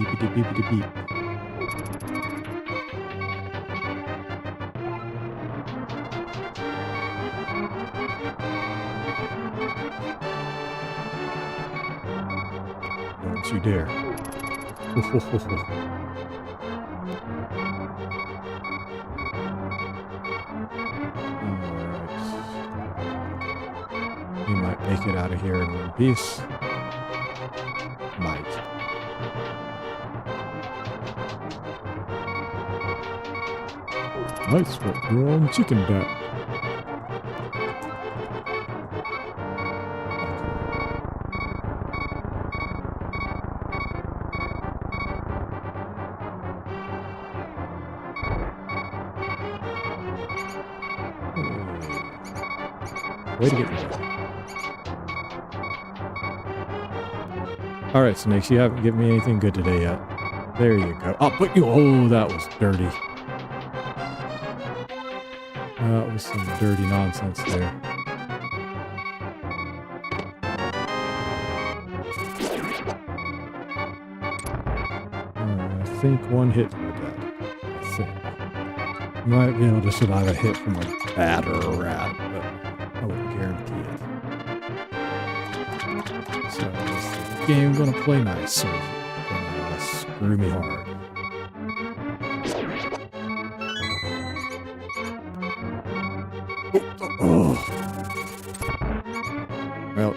Beepity beepity beep. Don't you dare. Alright. You might make it out of here in one piece. Might. Nice one. You're on chicken bat. Way to get me. Alright, Snakes, you haven't given me anything good today yet. There you go. Oh, but you. Oh, that was dirty. That was some dirty nonsense there. I think one hit from dead. I think. Might be able to survive a hit from a bat or a rat, but I wouldn't guarantee it. So is the game gonna play nice or gonna screw me hard. Oh. Well,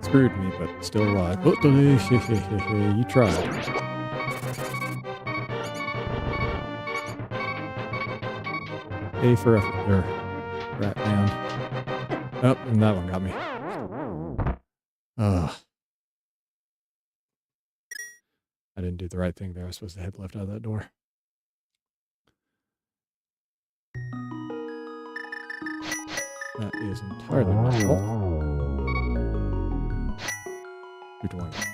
screwed me, but still alive. Oh, you tried. A for effort there, rat man. Oh, and that one got me. Ugh. I didn't do the right thing there. I was supposed to head left out of that door. That is entirely my fault. 220.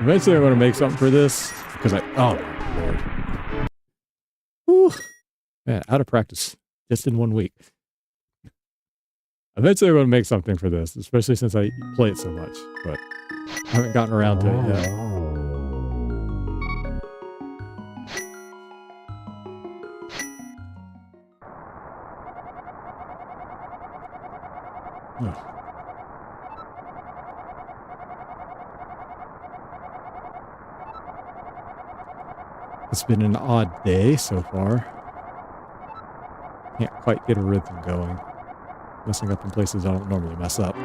Eventually I'm going to make something for this, because oh, Lord. Whew. Man, out of practice, just in 1 week. Eventually I'm going to make something for this, especially since I play it so much, but I haven't gotten around to it yet. Ugh. It's been an odd day so far. Can't quite get a rhythm going. Messing up in places I don't normally mess up.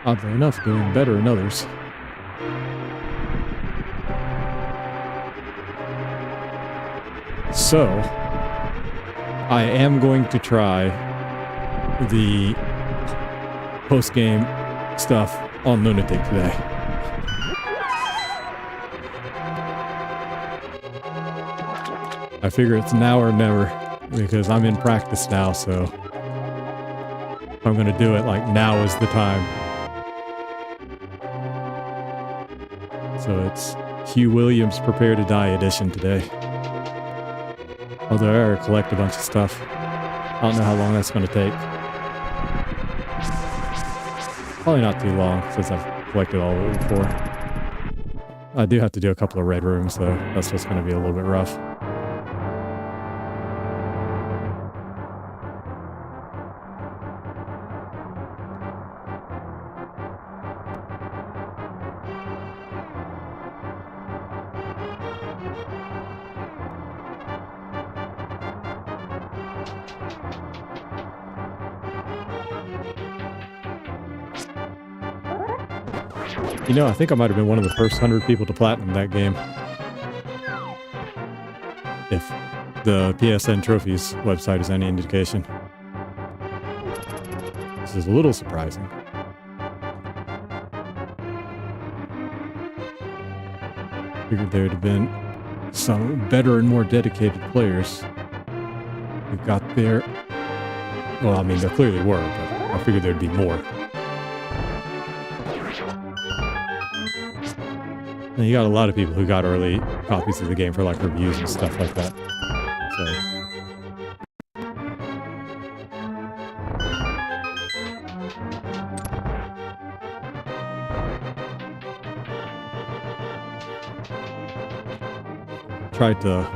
Oddly enough, doing better in others. So, I am going to try the post-game stuff on Lunatic today. I figure it's now or never, because I'm in practice now, so if I'm going to do it, like, now is the time. So it's Hugh Williams' Prepare to Die edition today. Although I already collect a bunch of stuff. I don't know how long that's going to take. Probably not too long, since I've collected all of it before. I do have to do a couple of red rooms, though. That's just going to be a little bit rough. You know, I think I might have been one of the first 100 people to platinum that game. If the PSN Trophies website is any indication. This is a little surprising. Figured there'd have been some better and more dedicated players who got there. Well, I mean, there clearly were, but I figured there'd be more. And you got a lot of people who got early copies of the game for like reviews and stuff like that. So. Tried to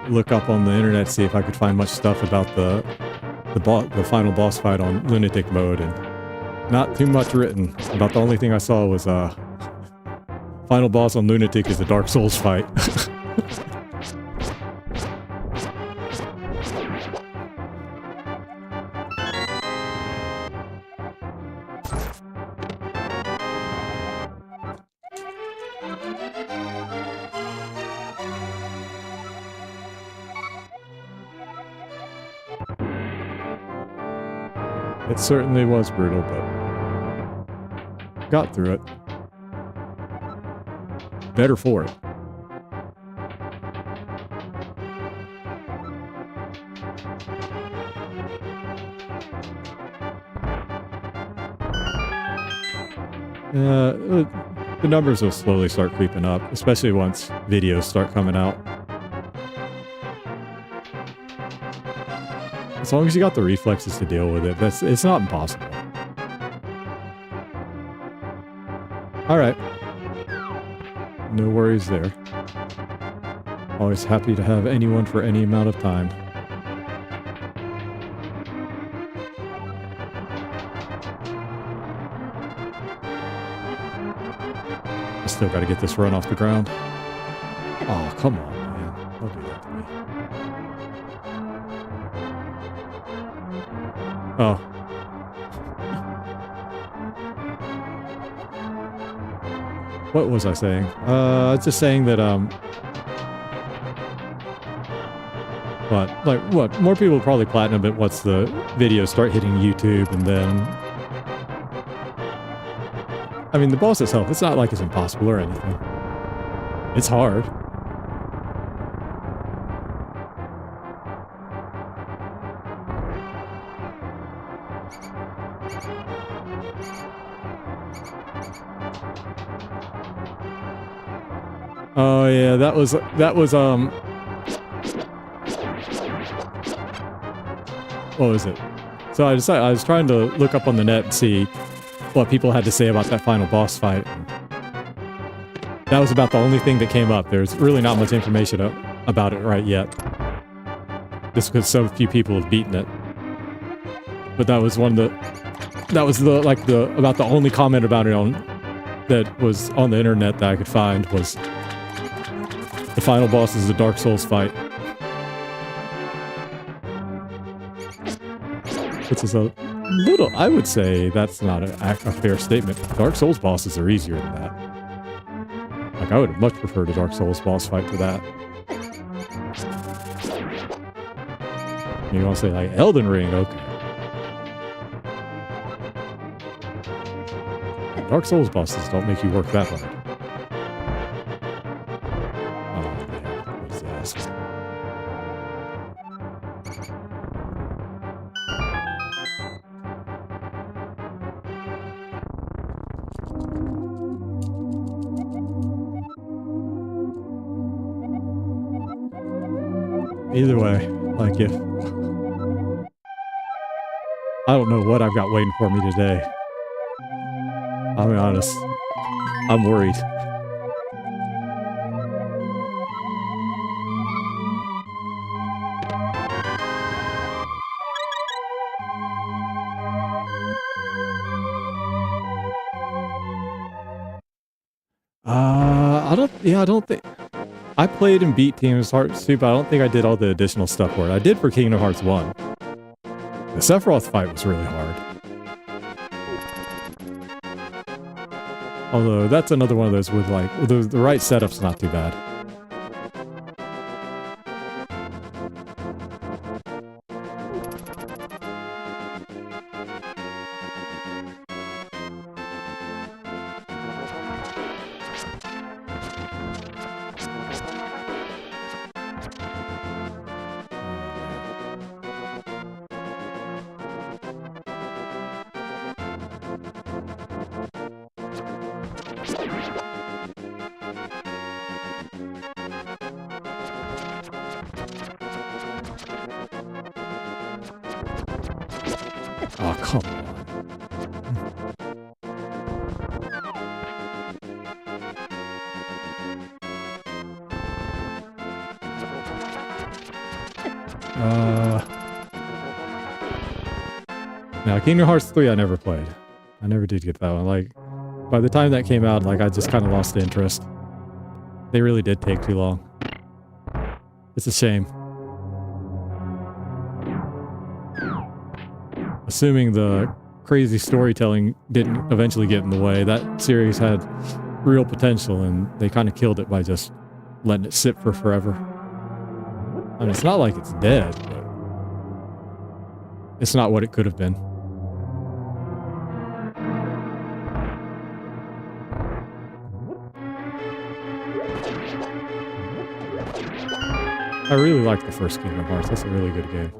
look up on the internet, see if I could find much stuff about the final boss fight on Lunatic mode, and not too much written. About the only thing I saw was final boss on Lunatic is a Dark Souls fight. It certainly was brutal, but got through it. Better for it. The numbers will slowly start creeping up, especially once videos start coming out. As long as you got the reflexes to deal with it, it's not impossible. Alright. No worries there. Always happy to have anyone for any amount of time. I still gotta get this run off the ground. Oh, come on, man. Don't do that to me. Oh. What was I saying? I was just saying that, what? More people will probably platinum it once the videos start hitting YouTube, and then... I mean, the boss itself, it's not like it's impossible or anything. It's hard. Oh yeah, that was what was it? So I was trying to look up on the net and see what people had to say about that final boss fight. That was about the only thing that came up. There's really not much information about it right yet. Just because so few people have beaten it. But that was about the only comment about it that was on the internet that I could find was the final boss is a Dark Souls fight. Which is a little, I would say that's not a fair statement. Dark Souls bosses are easier than that. Like, I would have much preferred a Dark Souls boss fight to that. You want to say, like, Elden Ring? Okay. Dark Souls bosses don't make you work that hard. Oh, man. What is this? Either way, like if... I don't know what I've got waiting for me today. I'll be honest. I'm worried. I don't think... I played and beat Kingdom Hearts 2, but I don't think I did all the additional stuff for it. I did for Kingdom Hearts 1. The Sephiroth fight was really hard. Although, that's another one of those with, like, the right setup's not too bad. Oh, come on. Now, Kingdom Hearts 3 I never played. I never did get that one. Like, by the time that came out, like, I just kind of lost interest. They really did take too long. It's a shame. Assuming the crazy storytelling didn't eventually get in the way, that series had real potential, and they kind of killed it by just letting it sit for forever. I mean, it's not like it's dead, but it's not what it could have been. I really like the first Kingdom Hearts. That's a really good game.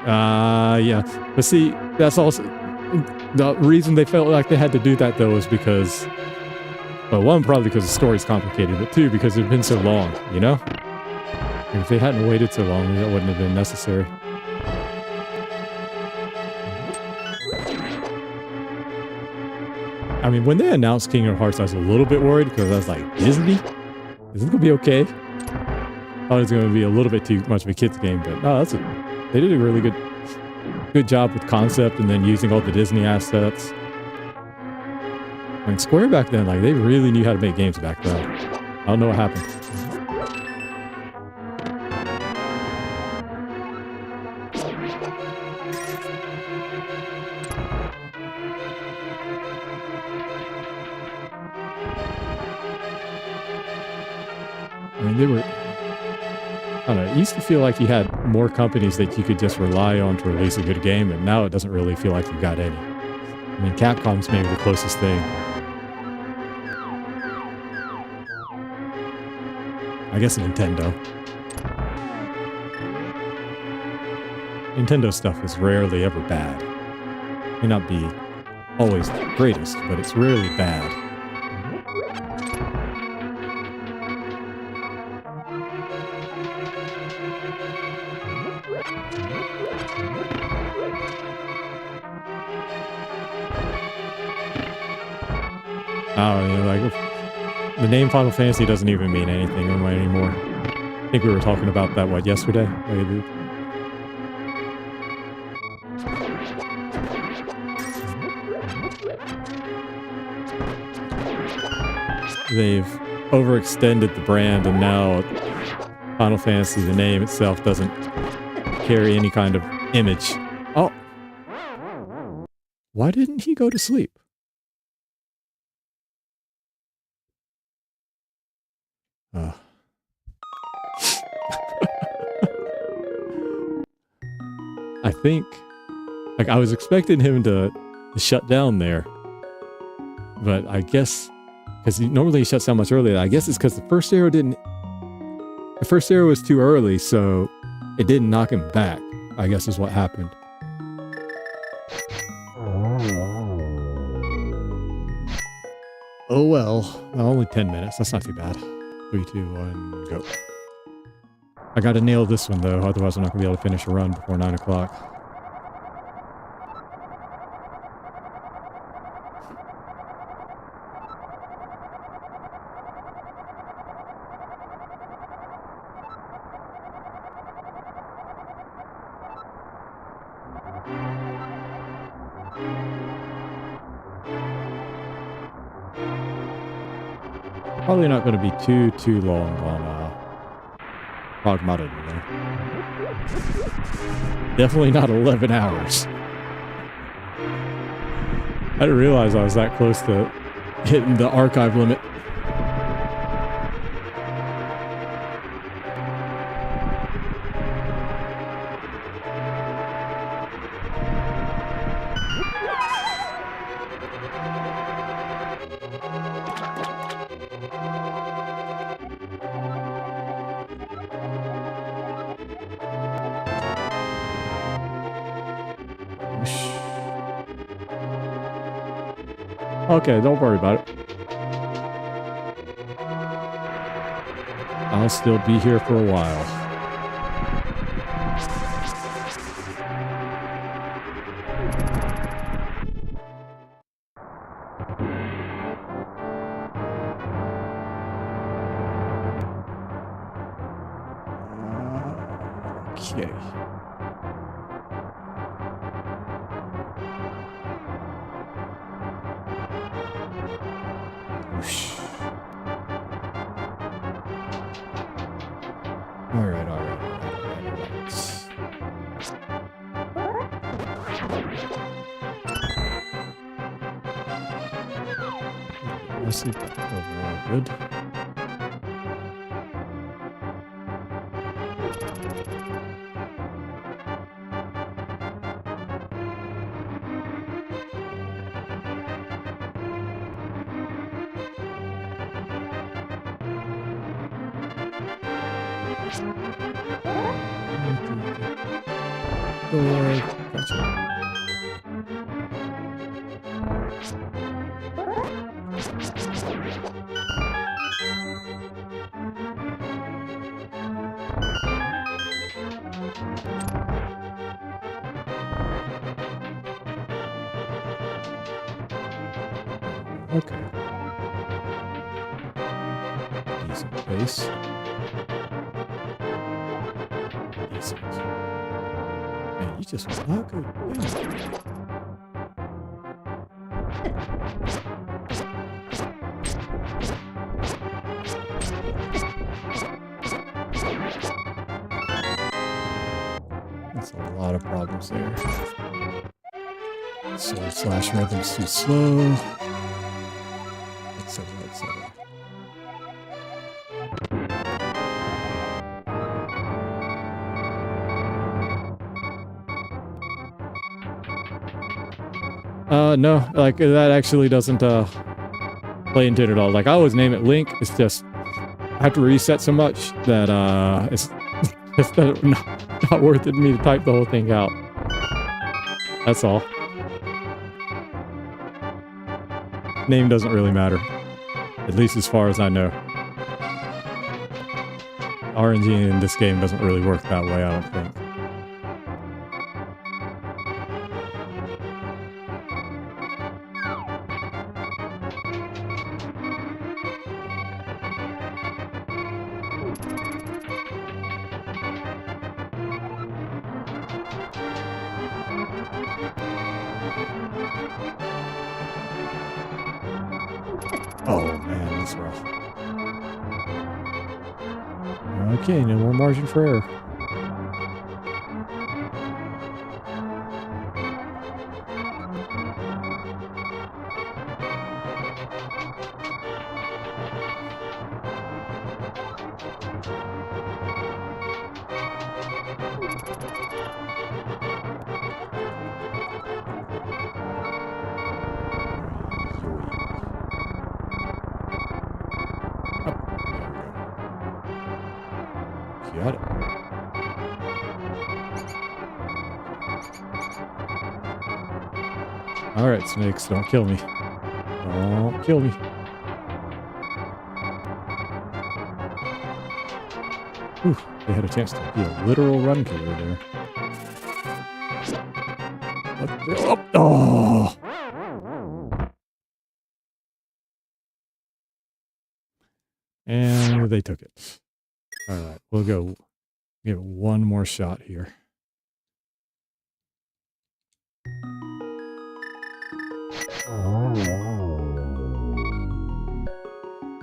Yeah. But see, that's also the reason they felt like they had to do that, though, is because, well, one, probably because the story's complicated, but two, because it had been so long, you know? And if they hadn't waited so long, that wouldn't have been necessary. I mean, when they announced Kingdom Hearts, I was a little bit worried because I was like, Disney? Is this gonna be okay? I thought it was gonna be a little bit too much of a kid's game, but no, they did a really good job with concept and then using all the Disney assets. I mean, Square back then, like, they really knew how to make games back then. I don't know what happened. I mean, they were, I don't know, it used to feel like you had more companies that you could just rely on to release a good game, and now it doesn't really feel like you've got any. I mean, Capcom's maybe the closest thing. I guess Nintendo. Nintendo stuff is rarely ever bad. May not be always the greatest, but it's rarely bad. Oh, you know, like, the name Final Fantasy doesn't even mean anything anymore. I think we were talking about that, what, yesterday? They've overextended the brand, and now Final Fantasy, the name itself, doesn't carry any kind of image. Oh! Why didn't he go to sleep? I think, like, I was expecting him to shut down there, but I guess, because normally he shuts down much earlier, I guess it's because the first arrow was too early, so it didn't knock him back, I guess is what happened. Oh well, only 10 minutes, that's not too bad. 3, 2, 1, go. I gotta nail this one though, otherwise I'm not gonna be able to finish a run before 9 o'clock. Probably not going to be too long on Pragmata, though. Definitely not 11 hours. I didn't realize I was that close to hitting the archive limit. Okay, don't worry about it. I'll still be here for a while. Okay. All right. Let's see if that's overall good. door. Gotcha. Okay. Decent base. Decent. Man, you just will not go down. That's a lot of problems there. So slash rhythm's too slow. Etc. etc. No, like that actually doesn't play into it at all. Like I always name it Link. It's just I have to reset so much that it's just not worth it to me to type the whole thing out. That's all. Name doesn't really matter, at least as far as I know. RNG in this game doesn't really work that way, I don't think. Oh man, that's rough. Okay, no more margin for error. Got it. Alright, snakes, don't kill me. Don't kill me. Whew, they had a chance to be a literal run killer there. Oh! And they took it. Alright, we'll go give it one more shot here.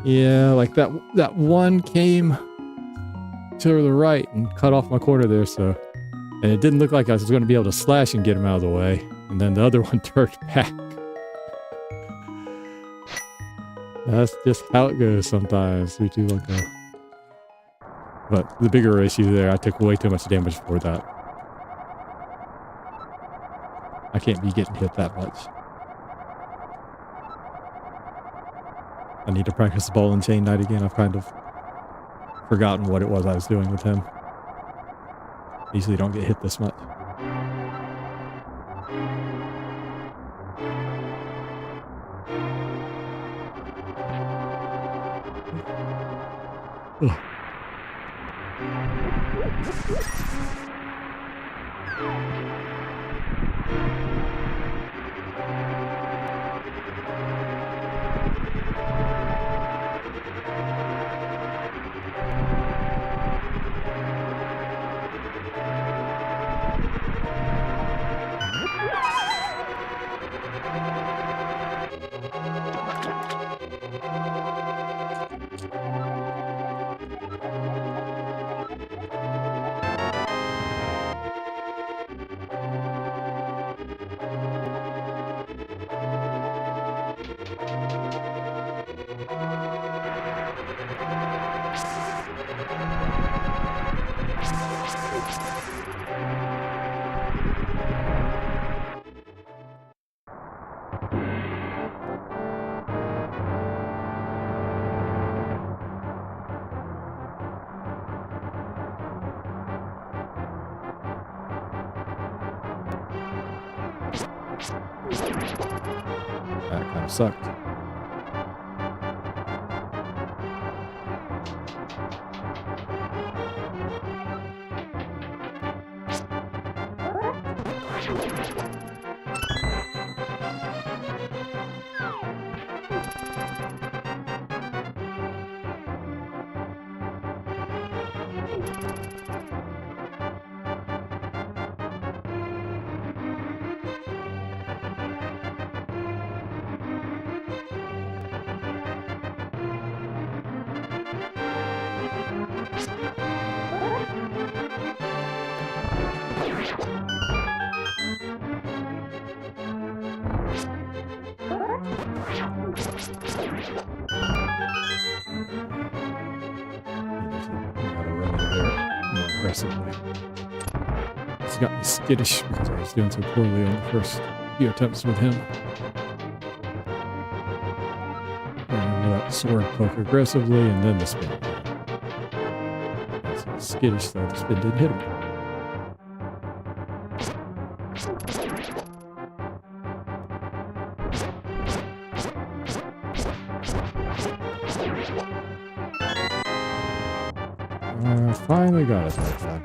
Yeah, like that one came to the right and cut off my corner there, so... And it didn't look like I was going to be able to slash and get him out of the way. And then the other one turned back. That's just how it goes sometimes. We do like that. But the bigger issue there, I took way too much damage for that. I can't be getting hit that much. I need to practice the ball and chain knight again. I've kind of forgotten what it was I was doing with him. Usually don't get hit this much. Ugh. kind of sucked. He's got me skittish because I was doing so poorly on the first few attempts with him. And let the sword poke aggressively and then the spin. He's skittish though, the spin didn't hit him. Finally got it that time.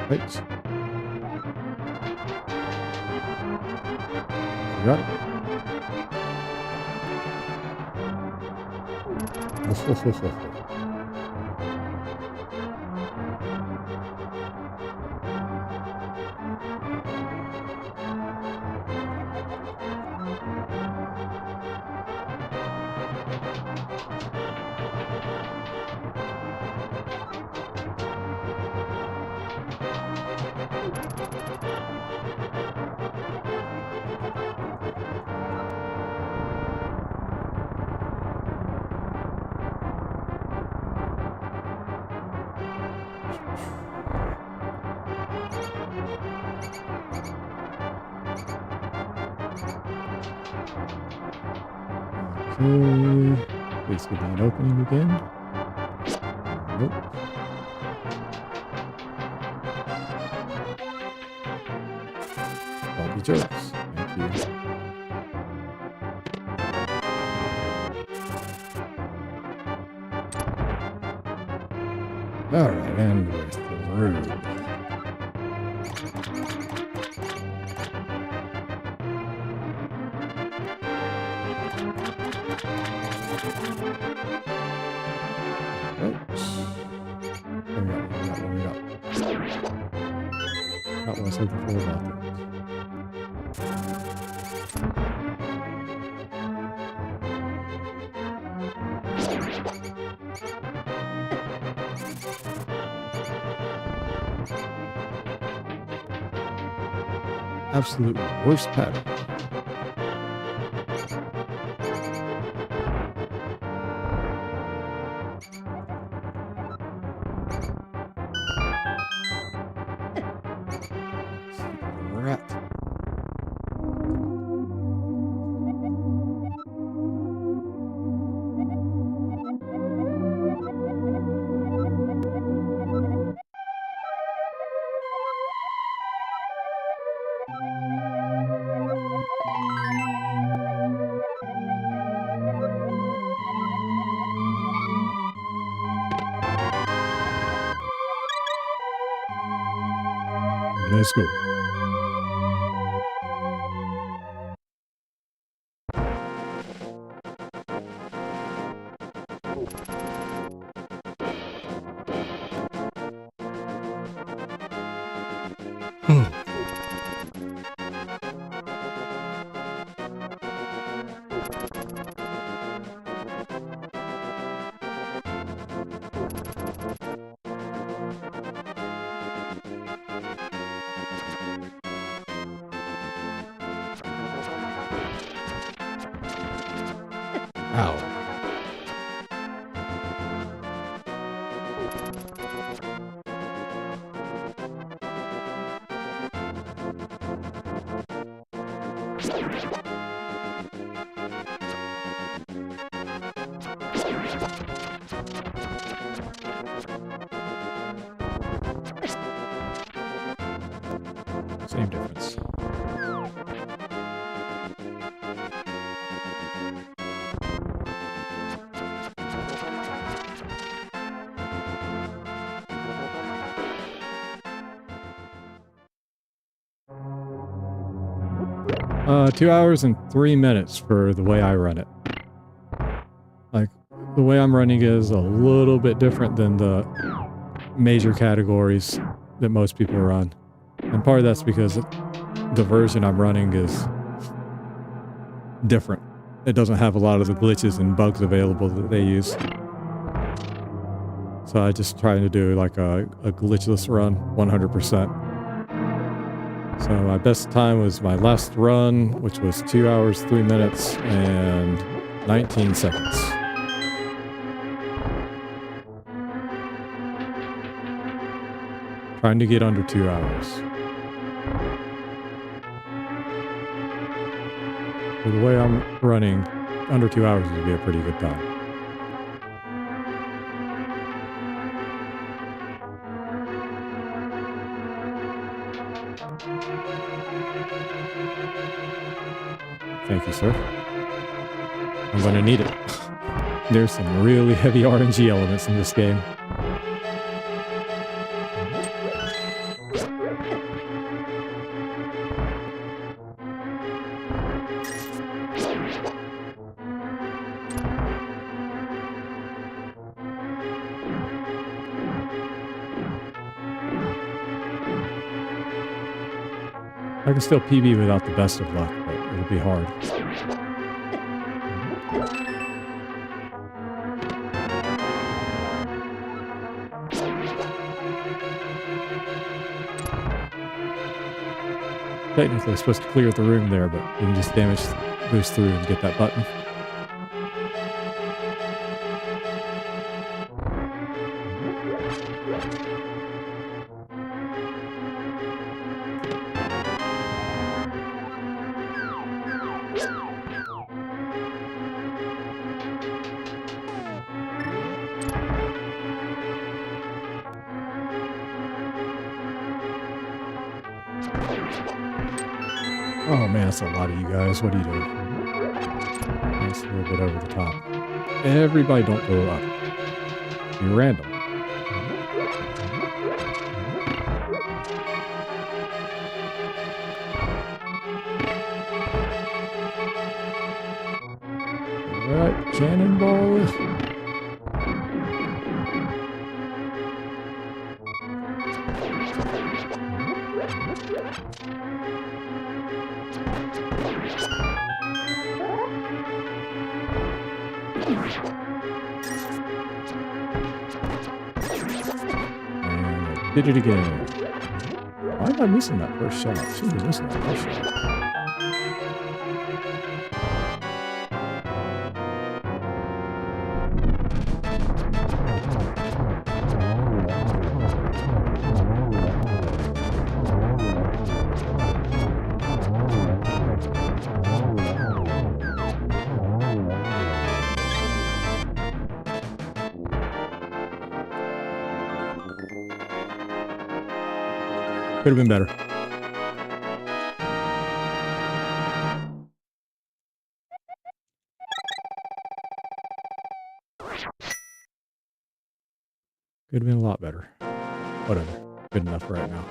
Right. Got it. Okay, please give me an opening again. Nope. Don't be jerks. Thank you. Alright, and we're through. Not what I was looking for about that. Absolute worst pattern. Rat. Let's go. Ow. Same difference. Uh, 2 hours and 3 minutes for the way I run it. Like, the way I'm running is a little bit different than the major categories that most people run. And part of that's because the version I'm running is different. It doesn't have a lot of the glitches and bugs available that they use. So I just try to do like a glitchless run, 100%. So my best time was my last run, which was 2 hours, 3 minutes, and 19 seconds. Trying to get under 2 hours. For the way I'm running, under 2 hours would be a pretty good time. Thank you, sir. I'm gonna need it. There's some really heavy RNG elements in this game. I can still PB without the best of luck, but it'll be hard. Technically supposed to clear the room there, but you can just damage boost through and get that button. Oh man, that's a lot of you guys. What are you doing? That's a little bit over the top. Everybody don't go up. You're random. Alright, cannonball. Did it again. Why am I missing that first shot? I shouldn't be missing that first shot. Could have been better. Could have been a lot better. Whatever. Good enough right now.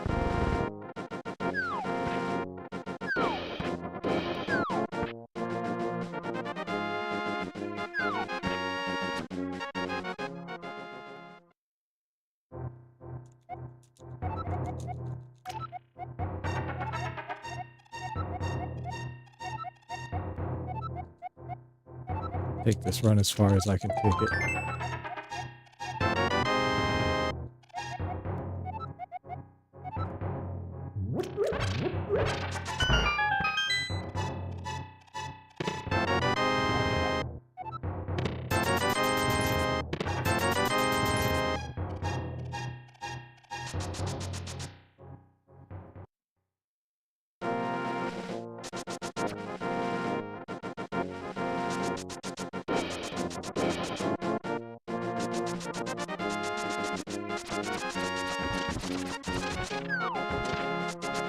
Take this run as far as I can take it.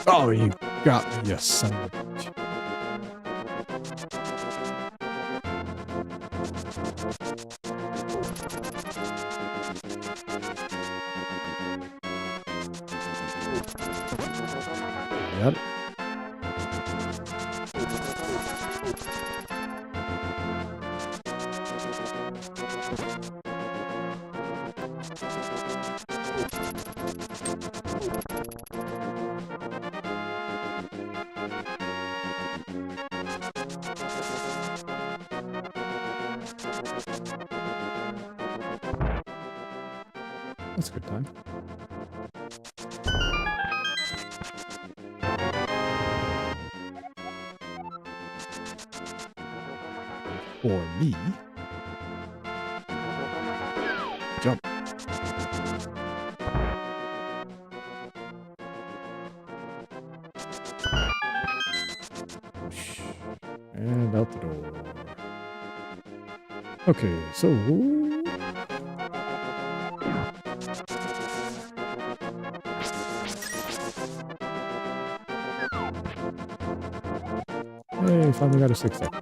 Oh, you got me, you son of a bitch. Got it. That's a good time. For me. Jump. And out the door. Okay, so... Hey, finally got a 6-second.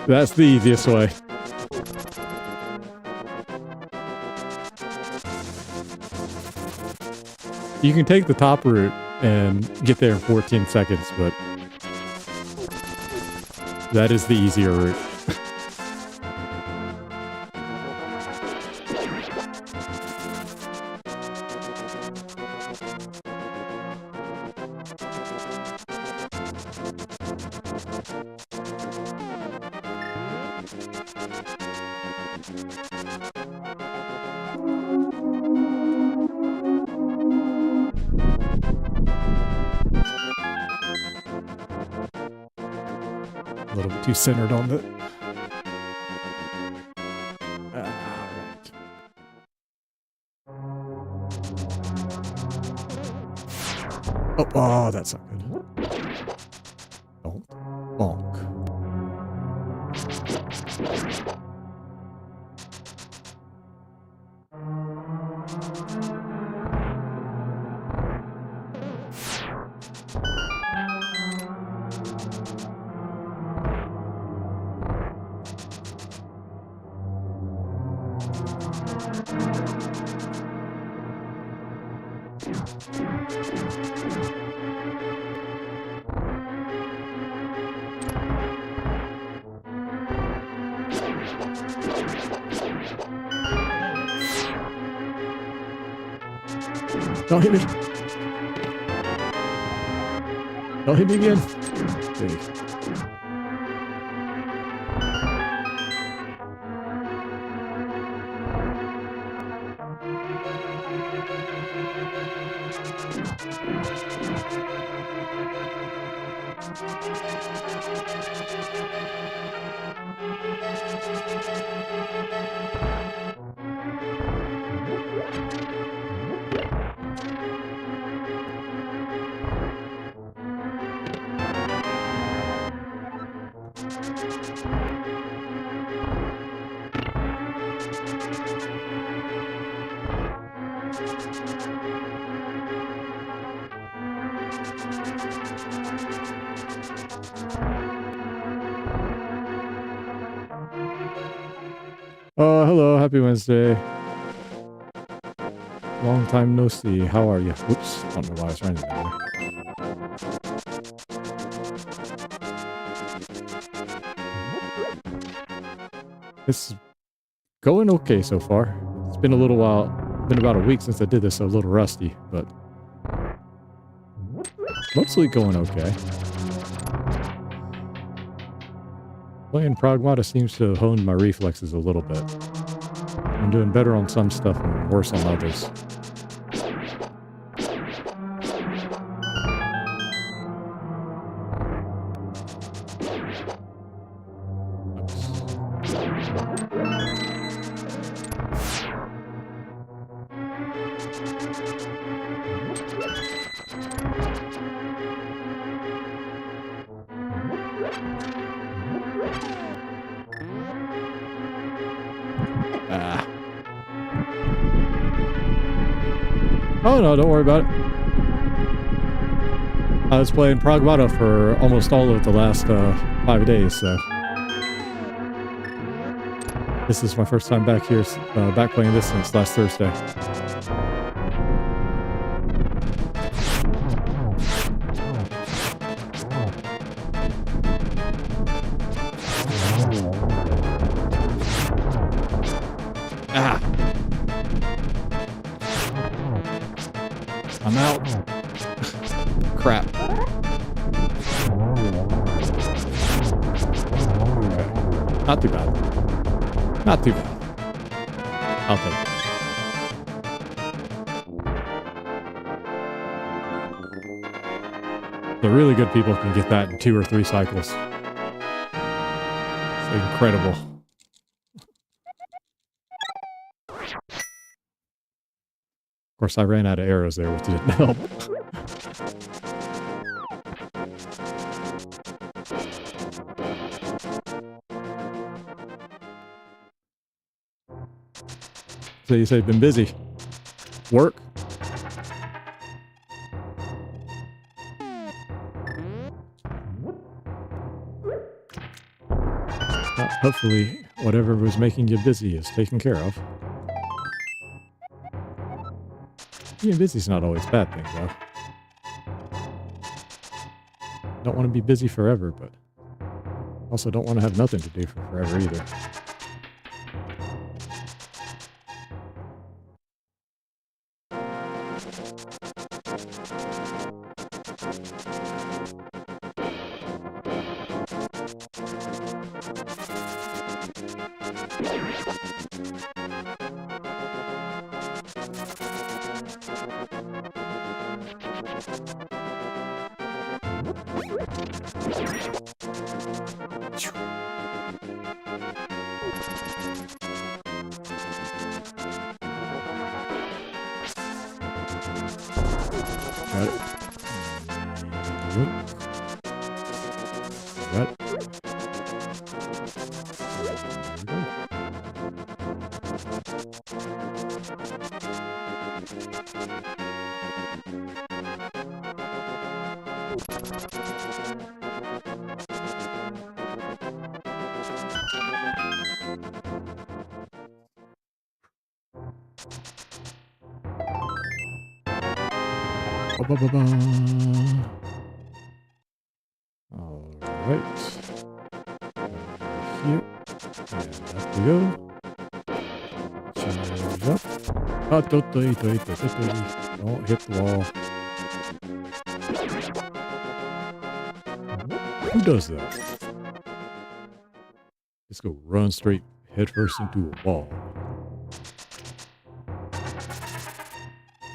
That's the easiest way. You can take the top route and get there in 14 seconds, but that is the easier route. A little bit too centered on the... Alright. Oh, that's not good. Don't bonk. Don't hit me. Don't hit me again. Okay. Hello, happy Wednesday. Long time no see. How are you? Whoops. I don't know why I was trying to do that. It's going okay so far. It's been a little while. Been about a week since I did this, so a little rusty, but mostly going okay. Playing Pragmata seems to have honed my reflexes a little bit. I'm doing better on some stuff and worse on others. Oh no, don't worry about it. I was playing Pragmata for almost all of the last 5 days, so this is my first time back here, back playing this since last Thursday. I'm out. Crap. Not too bad. Not too bad. I'll take it. The really good people can get that in 2 or 3 cycles. It's incredible. Of course, I ran out of arrows there, which didn't help. So you say you've been busy. Work? Well, hopefully, whatever was making you busy is taken care of. Being busy is not always a bad thing, though. Don't want to be busy forever, but also don't want to have nothing to do for forever either. Got it. Got it. All right. Here. And up we go. Charge up. Don't hit the wall. Who does that? Just go run straight headfirst into a wall.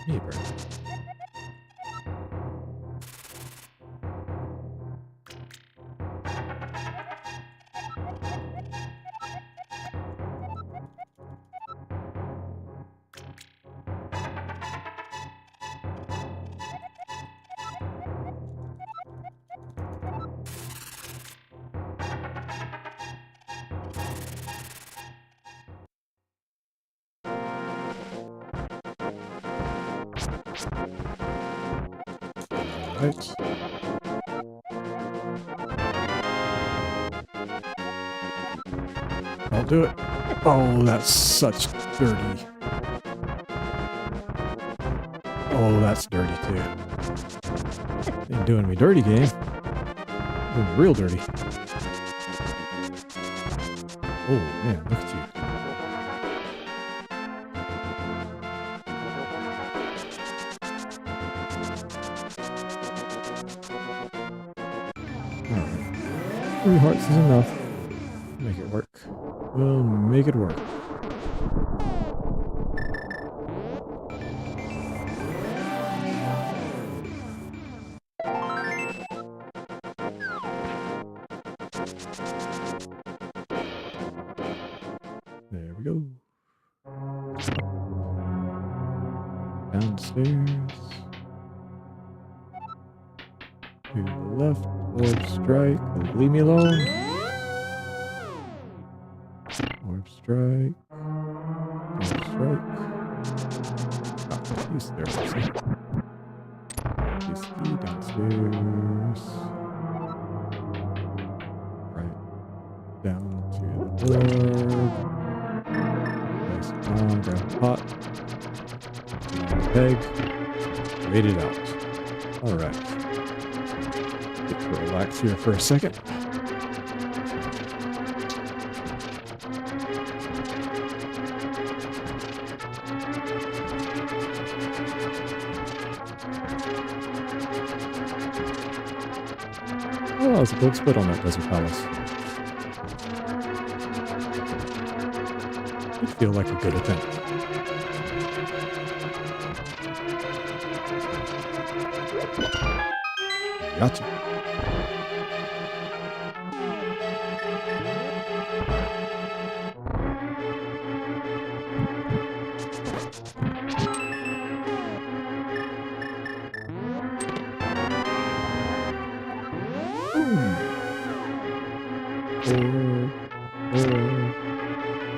Hey, bro. Right. I'll do it. Oh, that's such dirty. Oh, that's dirty too. Ain't doing me dirty, game. Doing me real dirty. Oh man, look at you. Alright. 3 hearts is enough. Make it work. We'll make it work. There we go. Downstairs. To the left. Orb strike. Leave me alone. Orb strike. Orb strike. Ah, he's there for a second. He's downstairs. Right. Down to the orb. Nice on, grab a pot. Peg. Wait it out. Alright. Get to relax here for a second. Oh, there's a gold split on that desert palace. Would feel like a good attempt. Gotcha.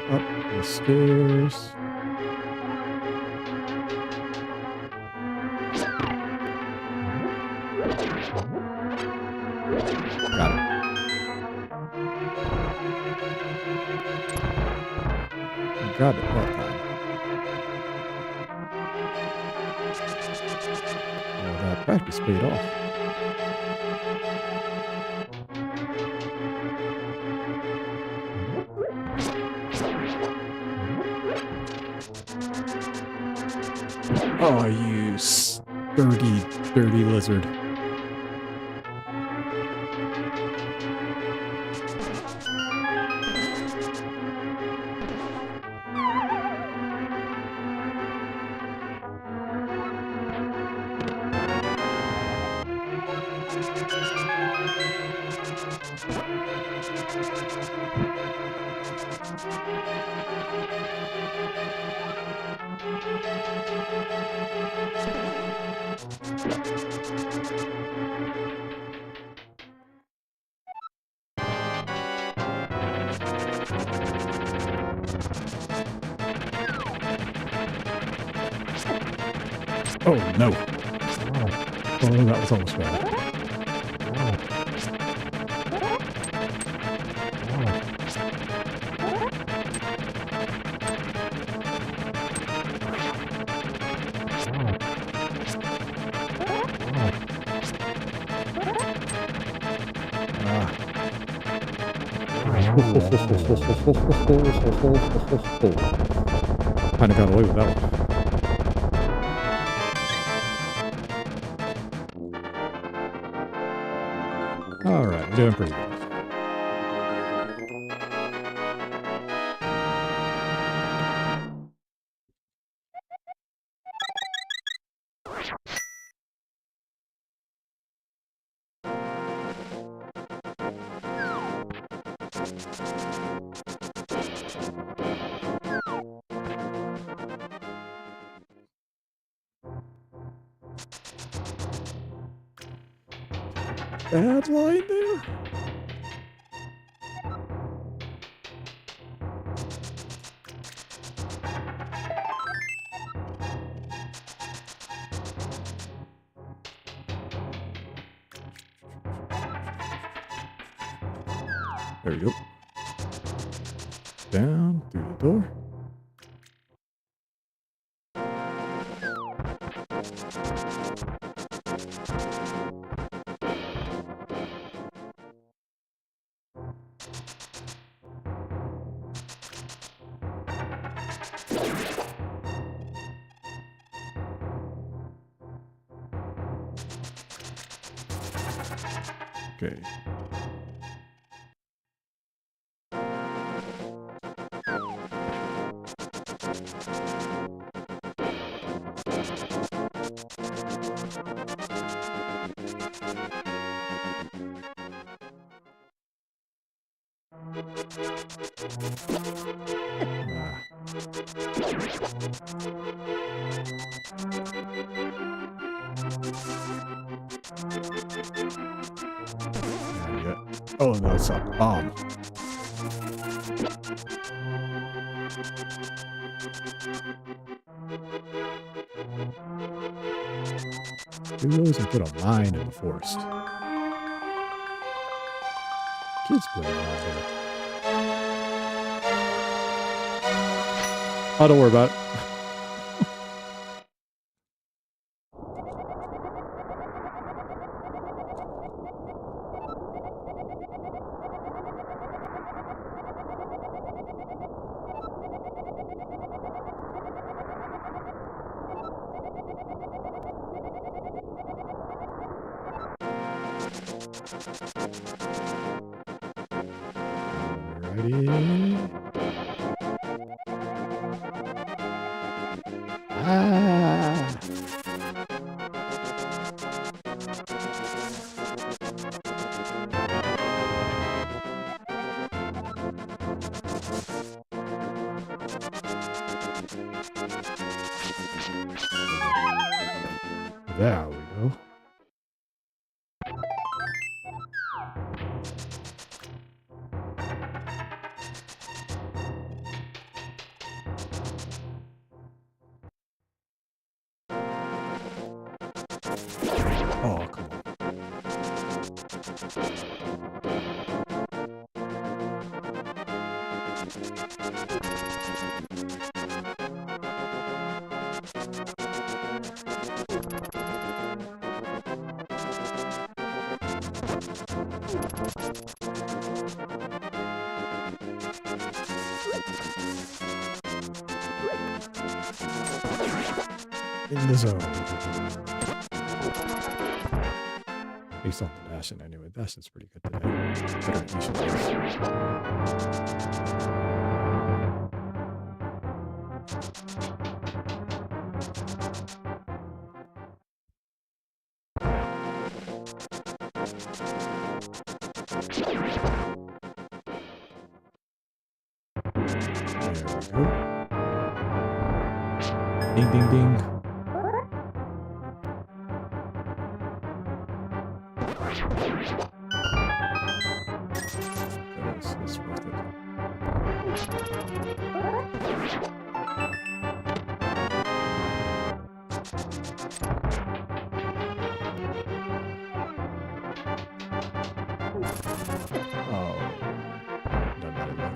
Up the stairs. Got it. Got it that time. Well, that practice paid off. Oh, you sturdy, dirty lizard. Oh, no. Oh, that was almost bad. Kind of got away with that one. All right, I'm doing pretty good. Bad line there. There you go. Down through the door. Okay. Oh, no, it's a bomb. Do those and put a mine in the forest. Kids playing around there. Oh, don't worry about it. Ready? Ah! There we go. Oh, come on. In the zone. Based on the dashing anyway. Dashing's pretty good today. Better than you should do. There we go. Ding, ding, ding. It's worth it. Oh, don't matter though.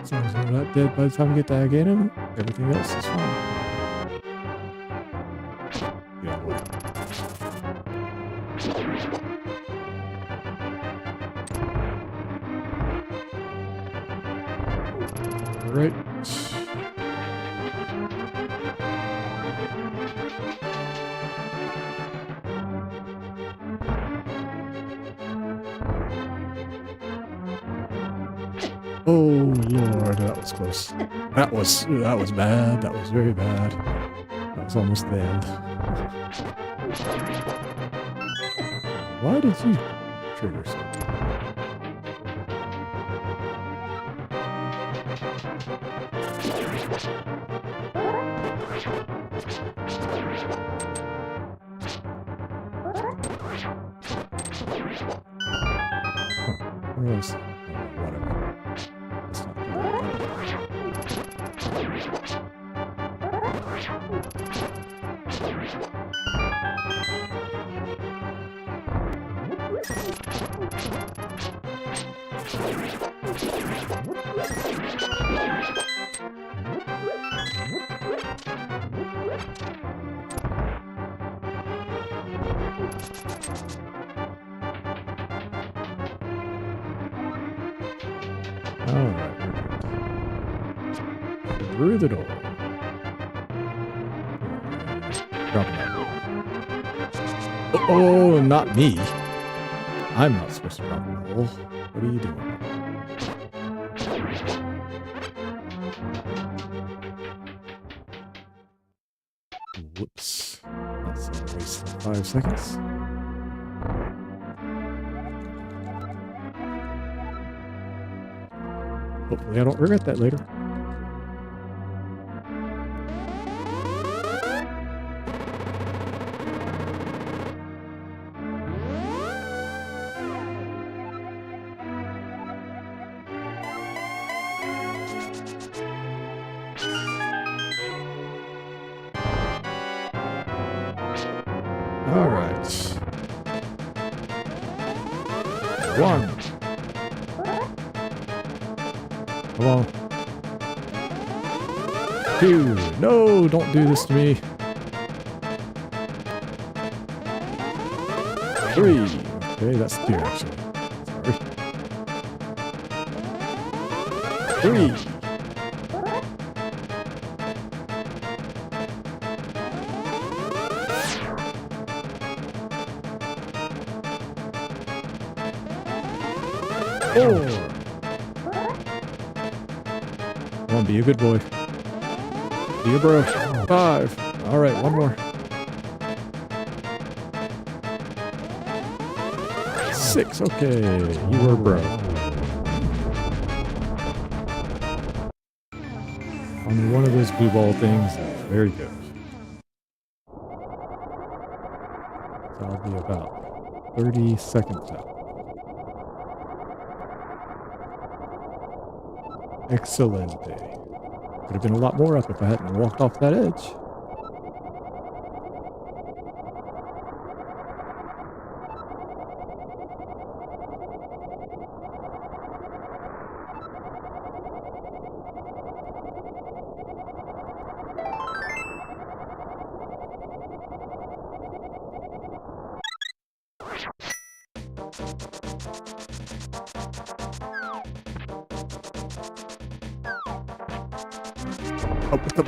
As long as we're not dead by the time we get to Again, everything else is fine. Yeah, what? Right. Oh Lord, that was close. That was bad. That was very bad. That was almost the end. Why did you trigger something? Where else? Oh, whatever. Let's not do Alright, we're good. Through the door. Drop it. Oh, not me. I'm not supposed to drop in the hole. What are you doing? Whoops. That's a waste of 5 seconds. Hopefully I don't regret that later. All right. 1. Come on. 2. No, don't do this to me. 3. Okay, that's 2 actually. Sorry. 3. Four. Come on, be a good boy. Be a bro. 5. All right, one more. 6. Okay, you were a bro. On one of those blue ball things. Very good. So I'll be about 30 seconds out. Excellent day. Could have been a lot more up if I hadn't walked off that edge. Oh, what the?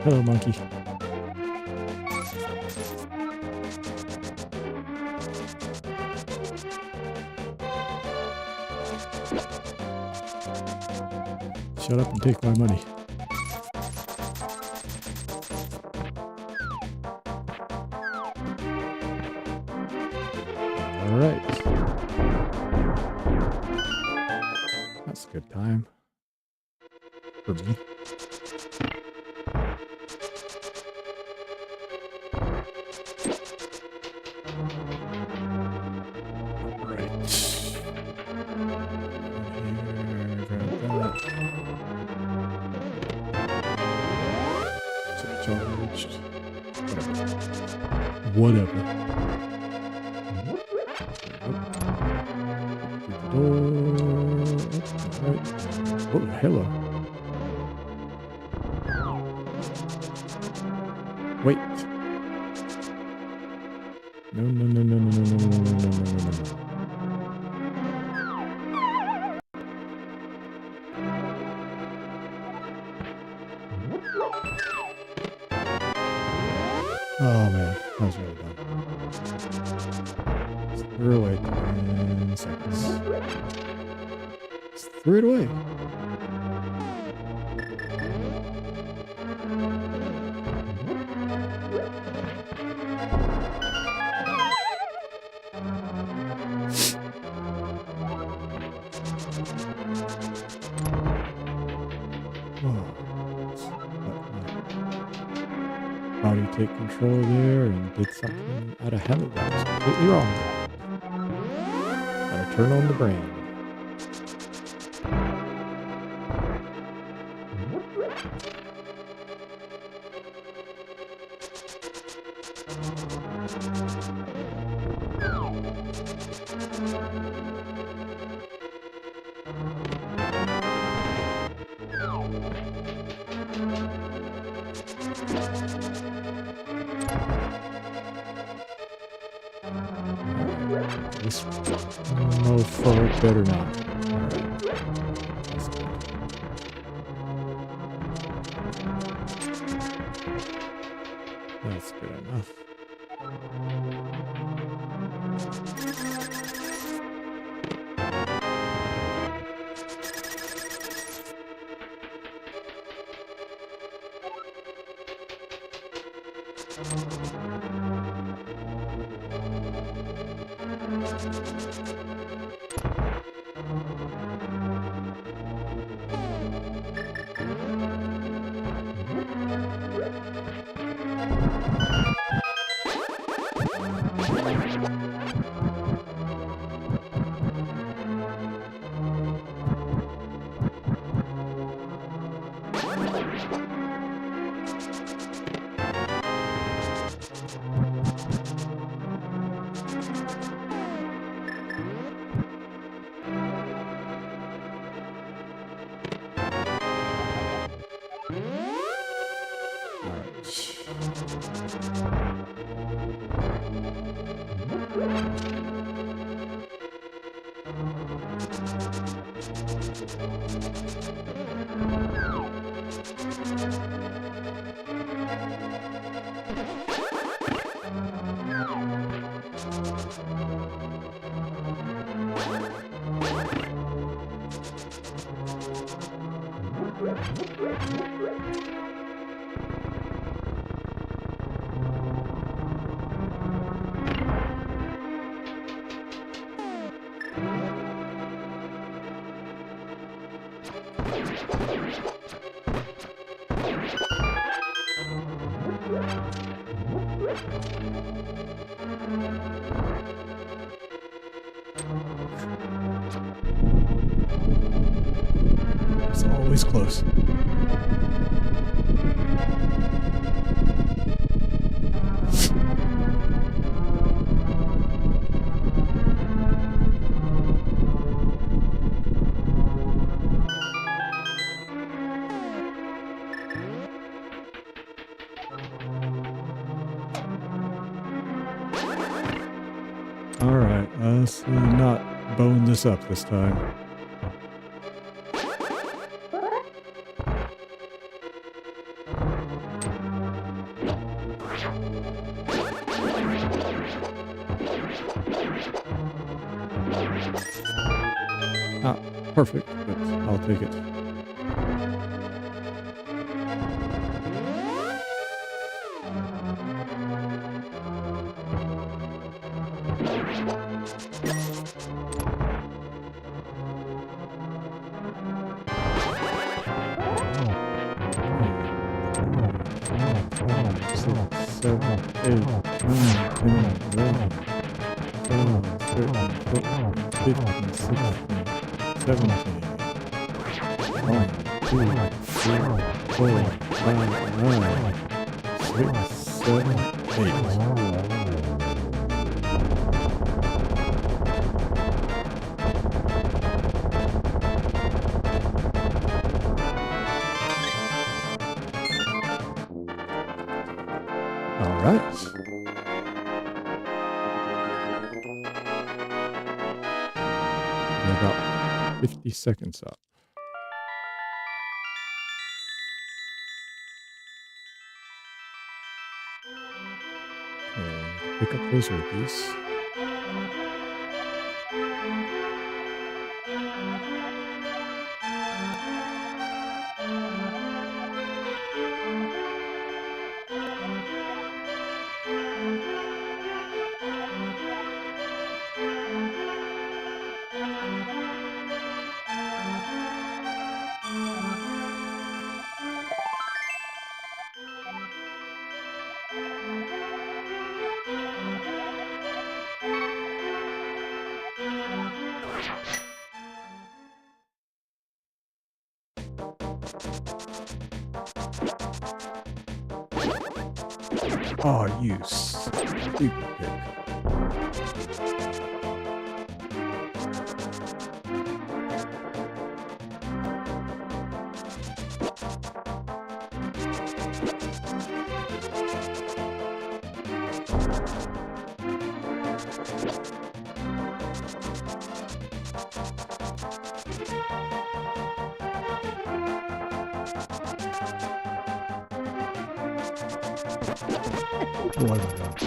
Hello, monkey. Shut up and take my money. All right. That's a good time for me. Charged. Whatever. Oh, hello. Wait. No. Oh man, that was really dumb. Just threw it away 10 seconds. Just threw it away. thought he take control there and did something out of habit that was completely wrong. Gotta turn on the brain. This mofo better not. Alright. That's good. That's good enough. It's always close. Alright, let's not bone this up this time. Ah, perfect, but I'll take it. Alright. We're about 50 seconds up. Okay, pick up those rupees. Oh, you stupid pig. Oh my god.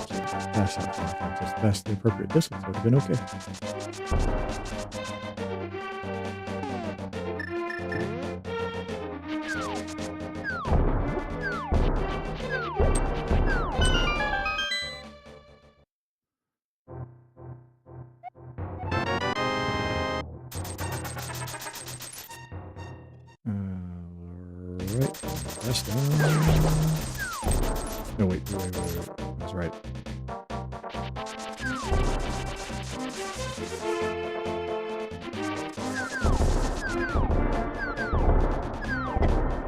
Didn't have to bash that thing. I just bashed the appropriate distance. Would have been okay. Alright, that's done. No, wait. That's right.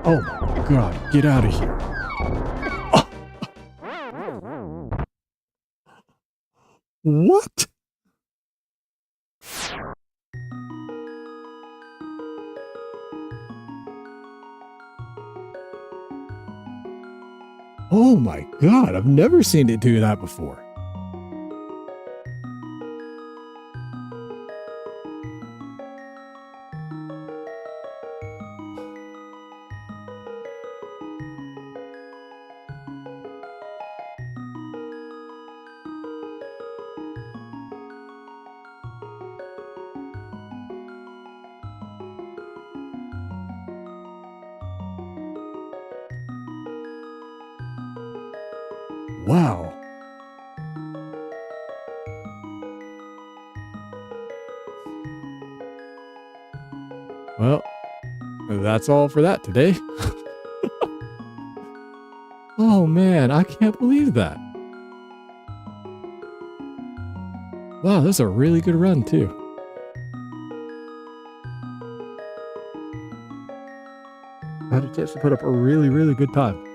Oh my god, get out of here. Oh. What? Oh my god, I've never seen it do that before. Wow. Well, that's all for that today. Oh man, I can't believe that. Wow, that's a really good run too. I had a chance to put up a really, really good time.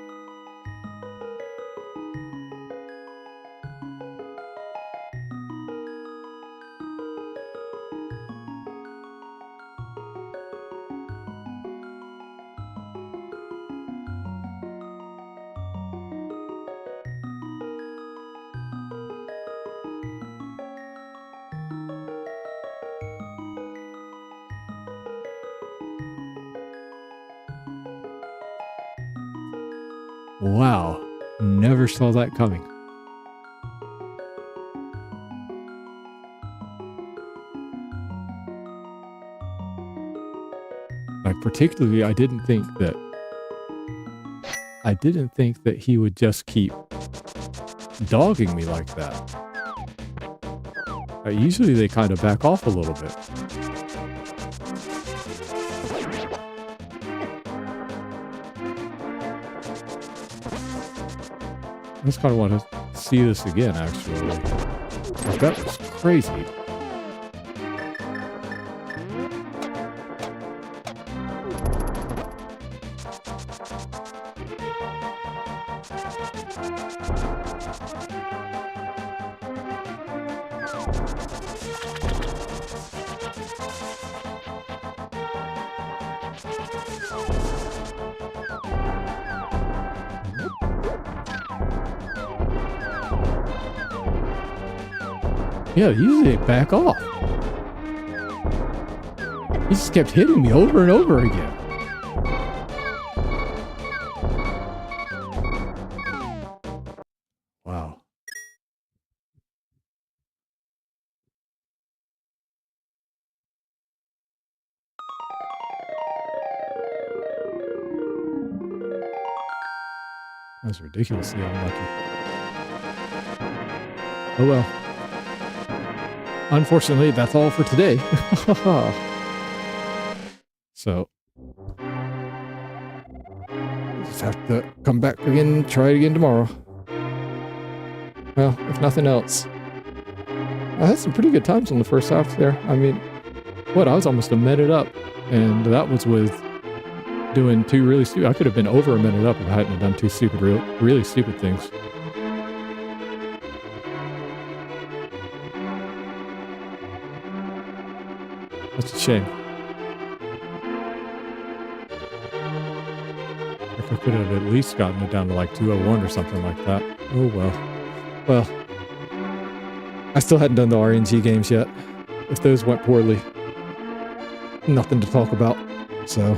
Wow, never saw that coming. Like particularly, I didn't think that he would just keep dogging me like that. Usually they kind of back off a little bit. I just kind of want to see this again, actually. Like, that was crazy. Yeah, usually they back off. He just kept hitting me over and over again. Wow. That's ridiculously unlucky. Oh well. Unfortunately, that's all for today. So, just have to come back again and try it again tomorrow. Well, if nothing else, I had some pretty good times on the first half there. I mean, I was almost a minute up, and that was with doing two really stupid... I could have been over a minute up if I hadn't done two stupid, really stupid things. That's a shame. If I could have at least gotten it down to like 201 or something like that. Oh well. Well, I still hadn't done the RNG games yet. If those went poorly, nothing to talk about. So,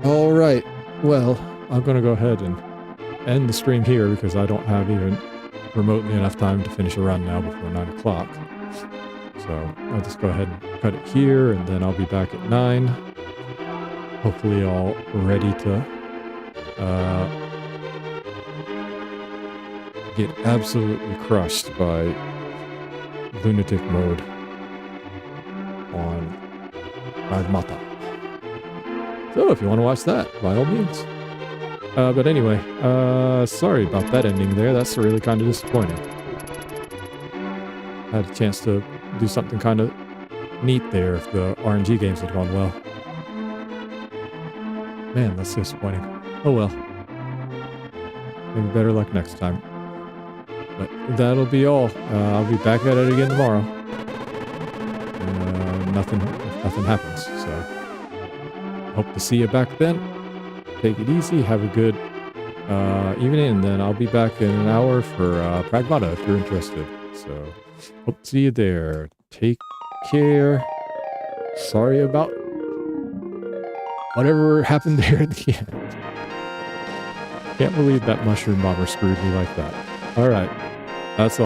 all right. Well, I'm gonna go ahead and end the stream here because I don't have even remotely enough time to finish a run now before 9 o'clock. So I'll just go ahead and cut it here, and then I'll be back at 9. Hopefully all ready to get absolutely crushed by lunatic mode on Magmata. So if you want to watch that, by all means. But anyway, sorry about that ending there. That's really kind of disappointing. I had a chance to do something kind of neat there if the RNG games had gone well. Man, that's disappointing. Oh well. Maybe better luck next time. But that'll be all. I'll be back at it again tomorrow. If nothing happens. So, hope to see you back then. Take it easy. Have a good evening. And then I'll be back in an hour for Pragmata if you're interested. So, hope to see you there. Take care. Sorry about whatever happened there at the end. Can't believe that mushroom bomber screwed me like that. Alright. That's all.